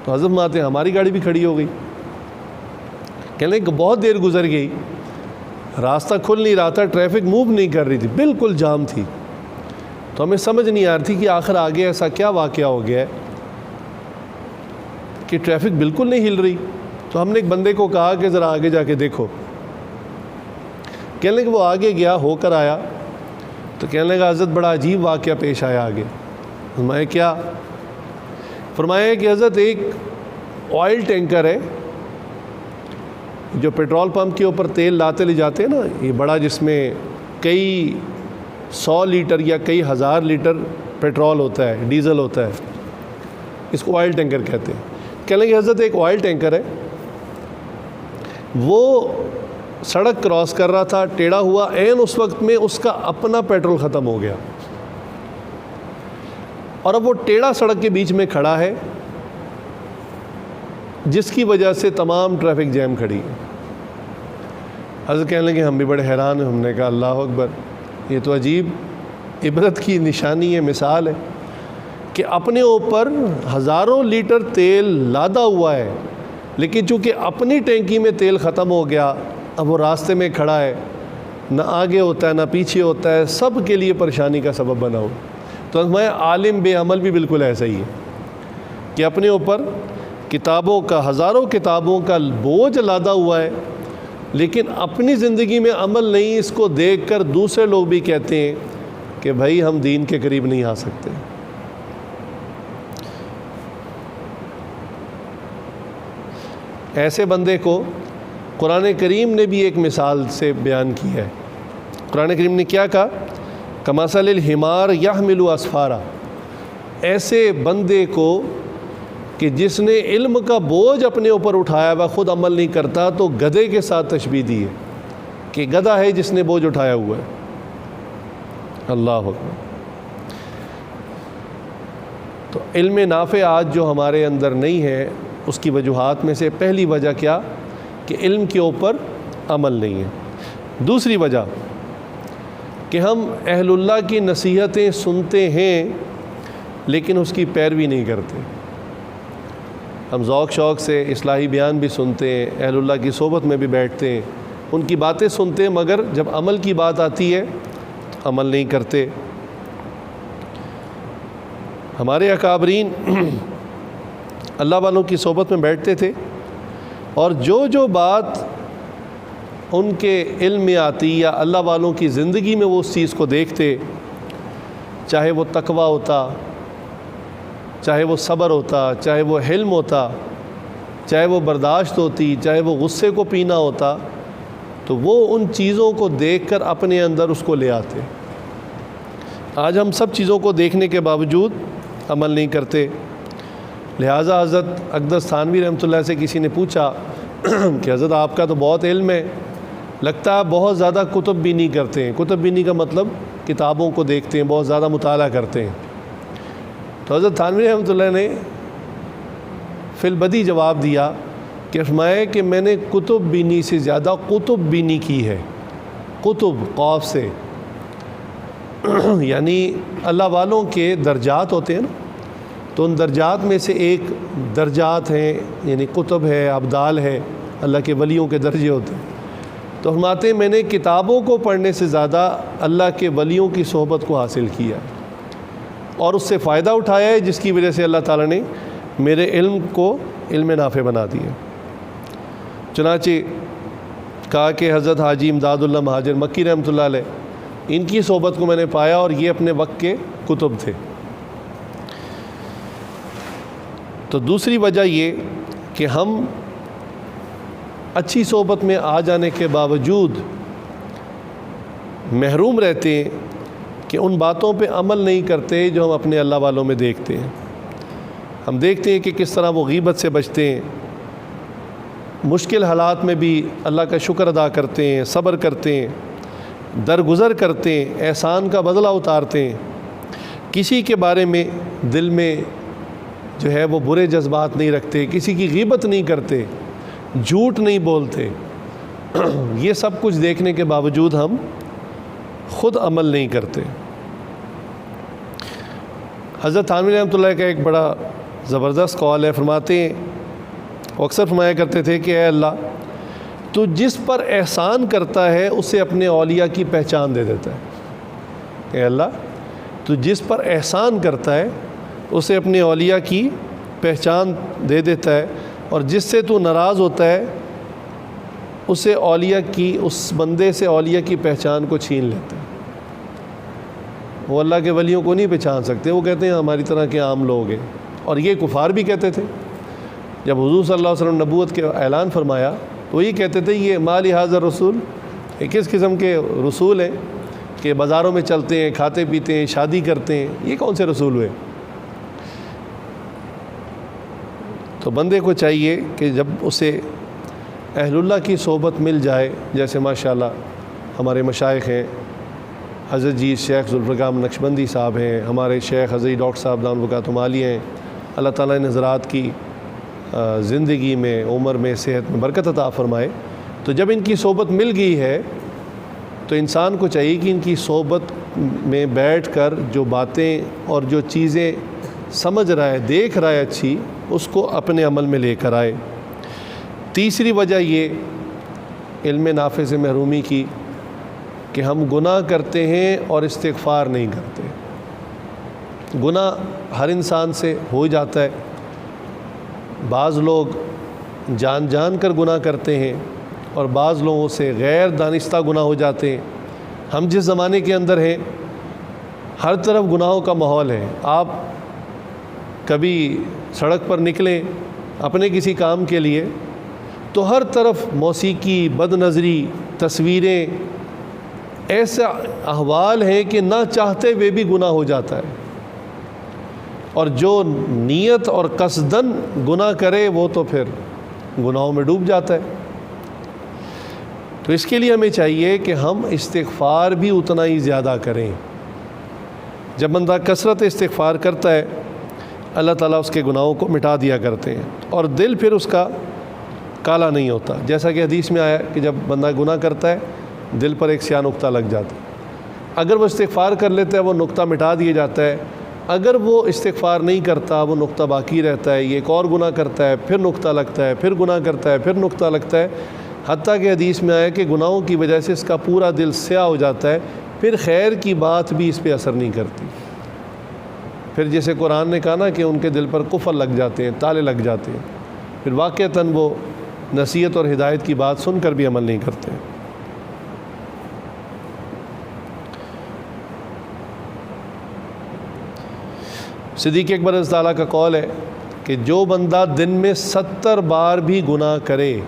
تو حضرت آتے ہیں ہماری گاڑی بھی کھڑی ہو گئی۔ کہنے کہ بہت دیر گزر گئی، راستہ کھل نہیں رہا تھا، ٹریفک موو نہیں کر رہی تھی، بالکل جام تھی۔ تو ہمیں سمجھ نہیں آ رہی تھی کہ آخر آگے ایسا کیا واقعہ ہو گیا ہے کہ ٹریفک بالکل نہیں ہل رہی. تو ہم نے ایک بندے کو کہا کہ ذرا آگے جا کے دیکھو. کہنے لگے وہ آگے گیا، ہو کر آیا تو کہنے لگا حضرت بڑا عجیب واقعہ پیش آیا آگے. فرمایا کیا؟ فرمایا کہ حضرت ایک آئل ٹینکر ہے جو پیٹرول پمپ کے اوپر تیل لاتے لے جاتے ہیں نا، یہ بڑا، جس میں کئی 100 لیٹر یا کئی ہزار لیٹر پیٹرول ہوتا ہے، ڈیزل ہوتا ہے، اس کو آئل ٹینکر کہتے ہیں. کہنے لگے حضرت ایک آئل ٹینکر ہے، وہ سڑک کراس کر رہا تھا، ٹیڑھا ہوا، عین اس وقت میں اس کا اپنا پیٹرول ختم ہو گیا اور اب وہ ٹیڑھا سڑک کے بیچ میں کھڑا ہے، جس کی وجہ سے تمام ٹریفک جیم کھڑی ہے. حضرت کہنے لگے ہم بھی بڑے حیران ہیں. ہم نے کہا اللہ اکبر، یہ تو عجیب عبرت کی نشانی ہے، مثال ہے کہ اپنے اوپر ہزاروں لیٹر تیل لادا ہوا ہے، لیکن چونکہ اپنی ٹینکی میں تیل ختم ہو گیا، اب وہ راستے میں کھڑا ہے، نہ آگے ہوتا ہے نہ پیچھے ہوتا ہے، سب کے لیے پریشانی کا سبب بنا ہو. تو میں عالم بے عمل بھی بالکل ایسا ہی ہے کہ اپنے اوپر کتابوں کا، ہزاروں کتابوں کا بوجھ لادا ہوا ہے، لیکن اپنی زندگی میں عمل نہیں. اس کو دیکھ کر دوسرے لوگ بھی کہتے ہیں کہ بھائی ہم دین کے قریب نہیں آ سکتے. ایسے بندے کو قرآن کریم نے بھی ایک مثال سے بیان کی ہے. قرآن کریم نے کیا کہا؟ کمثل الحمار یحمل اسفارا. ایسے بندے کو کہ جس نے علم کا بوجھ اپنے اوپر اٹھایا ہوا، خود عمل نہیں کرتا، تو گدھے کے ساتھ تشبیہ دی ہے کہ گدھا ہے جس نے بوجھ اٹھایا ہوا ہے. اللہ اکبر. تو علم نافع آج جو ہمارے اندر نہیں ہے، اس کی وجوہات میں سے پہلی وجہ کیا؟ کہ علم کے اوپر عمل نہیں ہے. دوسری وجہ کہ ہم اہل اللہ کی نصیحتیں سنتے ہیں لیکن اس کی پیروی نہیں کرتے. ہم ذوق شوق سے اصلاحی بیان بھی سنتے ہیں، اہل اللہ کی صحبت میں بھی بیٹھتے ہیں، ان کی باتیں سنتے ہیں، مگر جب عمل کی بات آتی ہے تو عمل نہیں کرتے. ہمارے اکابرین اللہ والوں کی صحبت میں بیٹھتے تھے اور جو بات ان کے علم میں آتی یا اللہ والوں کی زندگی میں وہ اس چیز کو دیکھتے، چاہے وہ تقویٰ ہوتا، چاہے وہ صبر ہوتا، چاہے وہ حلم ہوتا، چاہے وہ برداشت ہوتی، چاہے وہ غصے کو پینا ہوتا، تو وہ ان چیزوں کو دیکھ کر اپنے اندر اس کو لے آتے. آج ہم سب چیزوں کو دیکھنے کے باوجود عمل نہیں کرتے. لہٰذا حضرت اقدس تھانوی رحمۃ اللہ سے کسی نے پوچھا کہ حضرت آپ کا تو بہت علم ہے، لگتا ہے بہت زیادہ کتب بینی کرتے ہیں. کتب بینی کا مطلب کتابوں کو دیکھتے ہیں، بہت زیادہ مطالعہ کرتے ہیں. تو حضرت تھانوی رحمۃ اللہ نے فی البدی جواب دیا کہ فرمایا کہ میں نے کتب بینی سے زیادہ قطب بینی کی ہے. قطب قاف سے یعنی اللہ والوں کے درجات ہوتے ہیں نا، تو ان درجات میں سے ایک درجات ہیں، یعنی قطب ہے، ابدال ہے، اللہ کے ولیوں کے درجے ہوتے ہیں. تو فرماتے ہیں میں نے کتابوں کو پڑھنے سے زیادہ اللہ کے ولیوں کی صحبت کو حاصل کیا اور اس سے فائدہ اٹھایا ہے، جس کی وجہ سے اللہ تعالیٰ نے میرے علم کو علم نافع بنا دیا. چنانچہ کہا کہ حضرت حاجی امداد اللہ مہاجر مکی رحمۃ اللہ علیہ، ان کی صحبت کو میں نے پایا اور یہ اپنے وقت کے کتب تھے. تو دوسری وجہ یہ کہ ہم اچھی صحبت میں آ جانے کے باوجود محروم رہتے ہیں کہ ان باتوں پہ عمل نہیں کرتے جو ہم اپنے اللہ والوں میں دیکھتے ہیں. ہم دیکھتے ہیں کہ کس طرح وہ غیبت سے بچتے ہیں، مشکل حالات میں بھی اللہ کا شکر ادا کرتے ہیں، صبر کرتے ہیں، درگزر کرتے ہیں، احسان کا بدلہ اتارتے ہیں، کسی کے بارے میں دل میں جو ہے وہ برے جذبات نہیں رکھتے، کسی کی غیبت نہیں کرتے، جھوٹ نہیں بولتے. یہ سب کچھ دیکھنے کے باوجود ہم خود عمل نہیں کرتے. حضرت تھانوی رحمۃ اللہ کا ایک بڑا زبردست قول ہے. فرماتے ہیں، وہ اکثر فرمایا کرتے تھے کہ اے اللہ، تو جس پر احسان کرتا ہے اسے اپنے اولیاء کی پہچان دے دیتا ہے. اے اللہ، تو جس پر احسان کرتا ہے اسے اپنے اولیاء کی پہچان دے دیتا ہے، اور جس سے تو ناراض ہوتا ہے اسے اولیاء کی، اس بندے سے اولیاء کی پہچان کو چھین لیتا ہے۔ وہ اللہ کے ولیوں کو نہیں پہچان سکتے، وہ کہتے ہیں ہماری طرح کے عام لوگ ہیں، اور یہ کفار بھی کہتے تھے۔ جب حضور صلی اللہ علیہ وسلم نبوت کے اعلان فرمایا تو یہ کہتے تھے یہ ما لہذا الرسول، یہ کس قسم کے رسول ہیں کہ بازاروں میں چلتے ہیں، کھاتے پیتے ہیں، شادی کرتے ہیں، یہ کون سے رسول ہوئے؟ تو بندے کو چاہیے کہ جب اسے اہل اللہ کی صحبت مل جائے، جیسے ماشاءاللہ ہمارے مشائخ ہیں، حضرت جی شیخ ذوالفقار نقشبندی صاحب ہیں، ہمارے شیخ حضرت ڈاکٹر صاحب دامت برکاتہم عالیہ ہیں، اللہ تعالیٰ نے حضرات کی زندگی میں، عمر میں، صحت میں برکت عطا فرمائے۔ تو جب ان کی صحبت مل گئی ہے تو انسان کو چاہیے کہ ان کی صحبت میں بیٹھ کر جو باتیں اور جو چیزیں سمجھ رہا ہے، دیکھ رہا ہے اچھی، اس کو اپنے عمل میں لے کر آئے۔ تیسری وجہ یہ علم نافع سے محرومی کی کہ ہم گناہ کرتے ہیں اور استغفار نہیں کرتے۔ گناہ ہر انسان سے ہو جاتا ہے، بعض لوگ جان جان کر گناہ کرتے ہیں اور بعض لوگوں سے غیر دانستہ گناہ ہو جاتے ہیں۔ ہم جس زمانے کے اندر ہیں ہر طرف گناہوں کا ماحول ہے۔ آپ کبھی سڑک پر نکلیں اپنے کسی کام کے لیے تو ہر طرف موسیقی، بد نظری، تصویریں، ایسا احوال ہیں کہ نہ چاہتے ہوئے بھی گناہ ہو جاتا ہے، اور جو نیت اور قصداً گناہ کرے وہ تو پھر گناہوں میں ڈوب جاتا ہے۔ تو اس کے لیے ہمیں چاہیے کہ ہم استغفار بھی اتنا ہی زیادہ کریں۔ جب بندہ کثرت استغفار کرتا ہے اللہ تعالیٰ اس کے گناہوں کو مٹا دیا کرتے ہیں، اور دل پھر اس کا کالا نہیں ہوتا، جیسا کہ حدیث میں آیا کہ جب بندہ گناہ کرتا ہے دل پر ایک سیاہ نقطہ لگ جاتا ہے، اگر وہ استغفار کر لیتا ہے وہ نقطہ مٹا دیا جاتا ہے، اگر وہ استغفار نہیں کرتا وہ نقطہ باقی رہتا ہے، یہ ایک اور گناہ کرتا ہے، پھر نقطہ لگتا ہے، پھر گناہ کرتا ہے، پھر نقطہ لگتا ہے، حتیٰ کہ حدیث میں آیا کہ گناہوں کی وجہ سے اس کا پورا دل سیاہ ہو جاتا ہے، پھر خیر کی بات بھی اس پہ اثر نہیں کرتی۔ پھر جیسے قرآن نے کہا نا کہ ان کے دل پر قفل لگ جاتے ہیں، تالے لگ جاتے ہیں، پھر واقعتاً وہ نصیحت اور ہدایت کی بات سن کر بھی عمل نہیں کرتے۔ صدیق اکبر رضی اللہ عنہ کا قول ہے کہ جو بندہ دن میں 70 بار بھی گناہ کرے،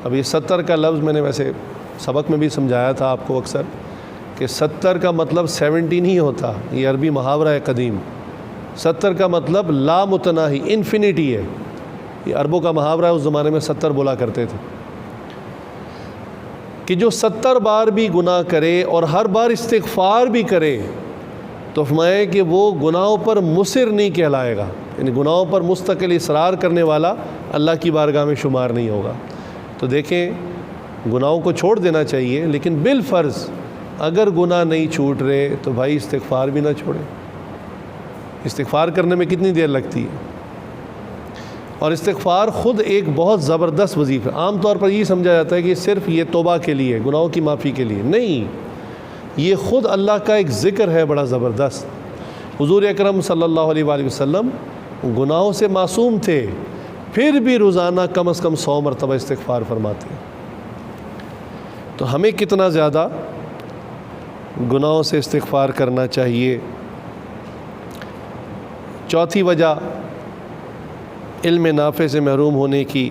اب یہ 70 کا لفظ میں نے ویسے سبق میں بھی سمجھایا تھا آپ کو اکثر کہ 70 کا مطلب 70 نہیں ہوتا، یہ عربی محاورہ ہے قدیم۔ 70 کا مطلب لا متناہی، انفینٹی ہے، یہ عربوں کا محاورہ ہے، اس زمانے میں 70 بولا کرتے تھے، کہ جو 70 بار بھی گناہ کرے اور ہر بار استغفار بھی کرے تو فرمائے کہ وہ گناہوں پر مصر نہیں کہلائے گا، یعنی گناہوں پر مستقل اصرار کرنے والا اللہ کی بارگاہ میں شمار نہیں ہوگا۔ تو دیکھیں گناہوں کو چھوڑ دینا چاہیے، لیکن بالفرض اگر گناہ نہیں چھوٹ رہے تو بھائی استغفار بھی نہ چھوڑیں۔ استغفار کرنے میں کتنی دیر لگتی ہے، اور استغفار خود ایک بہت زبردست وظیفہ۔ عام طور پر یہ سمجھا جاتا ہے کہ صرف یہ توبہ کے لیے، گناہوں کی معافی کے لیے، نہیں، یہ خود اللہ کا ایک ذکر ہے بڑا زبردست۔ حضور اکرم صلی اللہ علیہ وآلہ وسلم گناہوں سے معصوم تھے، پھر بھی روزانہ کم از کم 100 مرتبہ استغفار فرماتے ہیں۔ تو ہمیں کتنا زیادہ گناہوں سے استغفار کرنا چاہیے۔ چوتھی وجہ علم نافع سے محروم ہونے کی،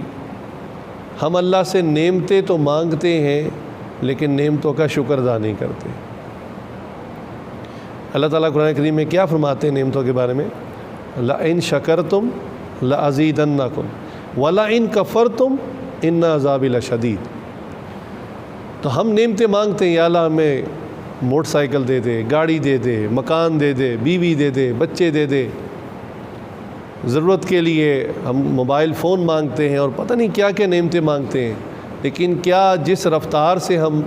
ہم اللہ سے نعمتیں تو مانگتے ہیں لیکن نعمتوں کا شکر ادا نہیں کرتے۔ اللہ تعالیٰ قرآن کریم میں کیا فرماتے ہیں نعمتوں کے بارے میں؟ لَئِن شَكَرْتُمْ لَأَزِيدَنَّكُمْ وَلَئِن كَفَرْتُمْ إِنَّ عَذَابِي لَشَدِيدٌ۔ تو ہم نعمتیں مانگتے ہیں، یا اللہ ہمیں موٹر سائیکل دے دے، گاڑی دے دے، مکان دے دے، بیوی دے دے، بچے دے دے، ضرورت کے لیے ہم موبائل فون مانگتے ہیں اور پتہ نہیں کیا کیا نعمتیں مانگتے ہیں، لیکن کیا جس رفتار سے ہم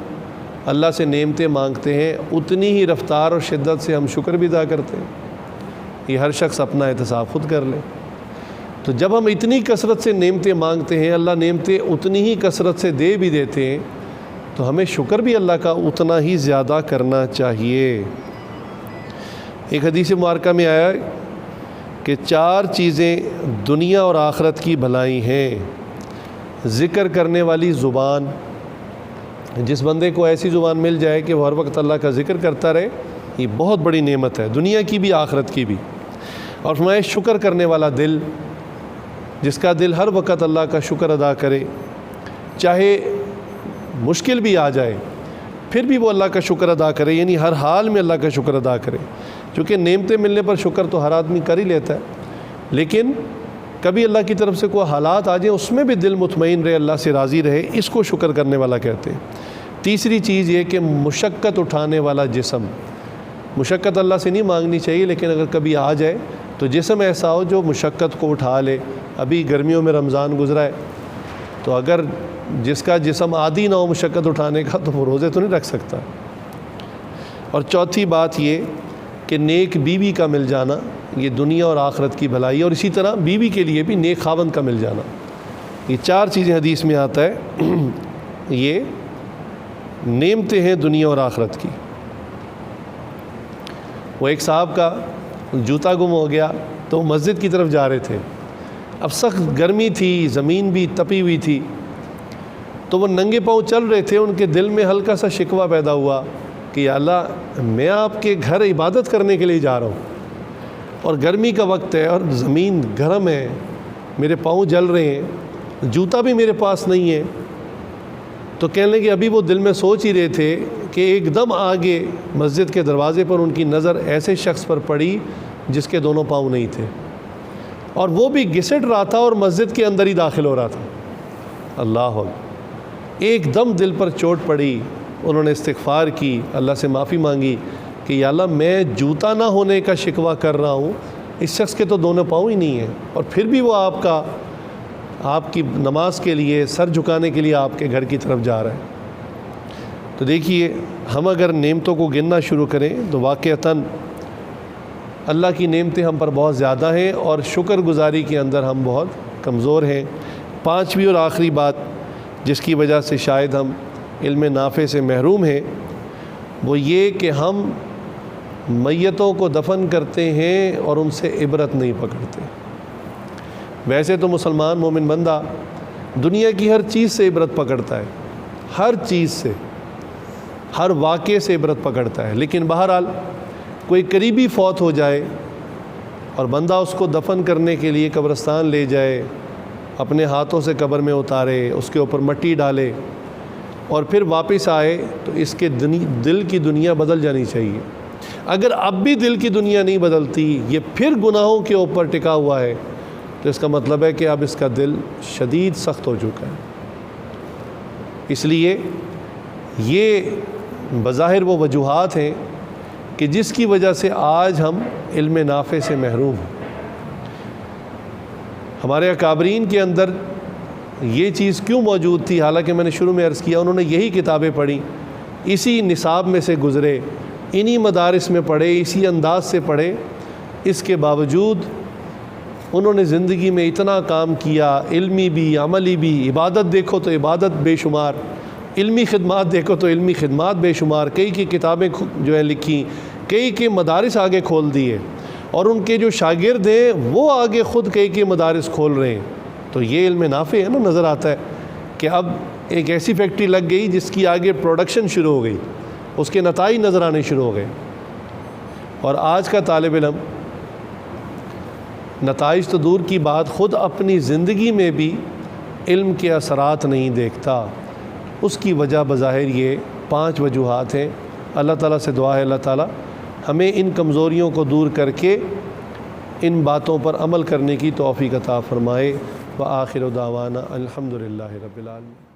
اللہ سے نعمتیں مانگتے ہیں اتنی ہی رفتار اور شدت سے ہم شکر بھی ادا کرتے ہیں؟ یہ ہر شخص اپنا احتساب خود کر لے۔ تو جب ہم اتنی کثرت سے نعمتیں مانگتے ہیں، اللہ نعمتیں اتنی ہی کثرت سے دے بھی دیتے ہیں، تو ہمیں شکر بھی اللہ کا اتنا ہی زیادہ کرنا چاہیے۔ ایک حدیث مبارکہ میں آیا کہ 4 چیزیں دنیا اور آخرت کی بھلائی ہیں۔ ذکر کرنے والی زبان، جس بندے کو ایسی زبان مل جائے کہ وہ ہر وقت اللہ کا ذکر کرتا رہے، یہ بہت بڑی نعمت ہے، دنیا کی بھی آخرت کی بھی۔ اور فرمایا شکر کرنے والا دل، جس کا دل ہر وقت اللہ کا شکر ادا کرے، چاہے مشکل بھی آ جائے پھر بھی وہ اللہ کا شکر ادا کرے، یعنی ہر حال میں اللہ کا شکر ادا کرے۔ چونکہ نعمتیں ملنے پر شکر تو ہر آدمی کر ہی لیتا ہے، لیکن کبھی اللہ کی طرف سے کوئی حالات آ جائیں اس میں بھی دل مطمئن رہے، اللہ سے راضی رہے، اس کو شکر کرنے والا کہتے ہیں۔ تیسری چیز یہ کہ مشقت اٹھانے والا جسم، مشقت اللہ سے نہیں مانگنی چاہیے، لیکن اگر کبھی آ جائے تو جسم ایسا ہو جو مشقت کو اٹھا لے۔ ابھی گرمیوں میں رمضان گزرا ہے، تو اگر جس کا جسم عادی نہ ہو مشقت اٹھانے کا تو وہ روزے تو نہیں رکھ سکتا۔ اور چوتھی بات یہ کہ نیک بیوی کا مل جانا، یہ دنیا اور آخرت کی بھلائی ہے، اور اسی طرح بیوی کے لیے بھی نیک خاوند کا مل جانا۔ یہ 4 چیزیں حدیث میں آتا ہے، یہ نعمتیں ہیں دنیا اور آخرت کی۔ وہ ایک صاحب کا جوتا گم ہو گیا تو وہ مسجد کی طرف جا رہے تھے، اب سخت گرمی تھی، زمین بھی تپی ہوئی تھی، تو وہ ننگے پاؤں چل رہے تھے۔ ان کے دل میں ہلکا سا شکوہ پیدا ہوا کہ یا اللہ میں آپ کے گھر عبادت کرنے کے لیے جا رہا ہوں، اور گرمی کا وقت ہے اور زمین گرم ہے، میرے پاؤں جل رہے ہیں، جوتا بھی میرے پاس نہیں ہے۔ تو کہنے لگے ابھی وہ دل میں سوچ ہی رہے تھے کہ ایک دم آگے مسجد کے دروازے پر ان کی نظر ایسے شخص پر پڑی جس کے دونوں پاؤں نہیں تھے، اور وہ بھی گھسٹ رہا تھا اور مسجد کے اندر ہی داخل ہو رہا تھا۔ اللہ اکبر! ایک دم دل پر چوٹ پڑی، انہوں نے استغفار کی، اللہ سے معافی مانگی کہ یا اللہ میں جوتا نہ ہونے کا شکوہ کر رہا ہوں، اس شخص کے تو دونوں پاؤں ہی نہیں ہیں، اور پھر بھی وہ آپ کی نماز کے لیے سر جھکانے کے لیے آپ کے گھر کی طرف جا رہا ہے۔ تو دیکھیے، ہم اگر نعمتوں کو گننا شروع کریں تو واقعتاً اللہ کی نعمتیں ہم پر بہت زیادہ ہیں، اور شکر گزاری کے اندر ہم بہت کمزور ہیں۔ 5ویں اور آخری بات جس کی وجہ سے شاید ہم علم نافع سے محروم ہیں، وہ یہ کہ ہم میتوں کو دفن کرتے ہیں اور ان سے عبرت نہیں پکڑتے۔ ویسے تو مسلمان مومن بندہ دنیا کی ہر چیز سے عبرت پکڑتا ہے، ہر چیز سے، ہر واقعے سے عبرت پکڑتا ہے، لیکن بہرحال کوئی قریبی فوت ہو جائے اور بندہ اس کو دفن کرنے کے لیے قبرستان لے جائے، اپنے ہاتھوں سے قبر میں اتارے، اس کے اوپر مٹی ڈالے اور پھر واپس آئے، تو اس کے دل کی دنیا بدل جانی چاہیے۔ اگر اب بھی دل کی دنیا نہیں بدلتی، یہ پھر گناہوں کے اوپر ٹکا ہوا ہے، تو اس کا مطلب ہے کہ اب اس کا دل شدید سخت ہو چکا ہے۔ اس لیے یہ بظاہر وہ وجوہات ہیں کہ جس کی وجہ سے آج ہم علم نافع سے محروم ہیں۔ ہمارے اکابرین کے اندر یہ چیز کیوں موجود تھی؟ حالانکہ میں نے شروع میں عرض کیا انہوں نے یہی کتابیں پڑھی، اسی نصاب میں سے گزرے، انہی مدارس میں پڑھے، اسی انداز سے پڑھے، اس کے باوجود انہوں نے زندگی میں اتنا کام کیا، علمی بھی عملی بھی، عبادت دیکھو تو عبادت بے شمار، علمی خدمات دیکھو تو علمی خدمات بے شمار، کئی کی کتابیں جو ہیں لکھی، کئی کے مدارس آگے کھول دیے، اور ان کے جو شاگرد ہیں وہ آگے خود کئی کے مدارس کھول رہے ہیں۔ تو یہ علم نافع ہے نا، نظر آتا ہے کہ اب ایک ایسی فیکٹری لگ گئی جس کی آگے پروڈکشن شروع ہو گئی، اس کے نتائج نظر آنے شروع ہو گئے، اور آج کا طالب علم نتائج تو دور کی بات، خود اپنی زندگی میں بھی علم کے اثرات نہیں دیکھتا۔ اس کی وجہ بظاہر یہ 5 وجوہات ہیں۔ اللہ تعالیٰ سے دعا ہے اللہ تعالیٰ ہمیں ان کمزوریوں کو دور کر کے ان باتوں پر عمل کرنے کی توفیق عطا فرمائے۔ وآخر دعوانا الحمدللہ رب العالمین۔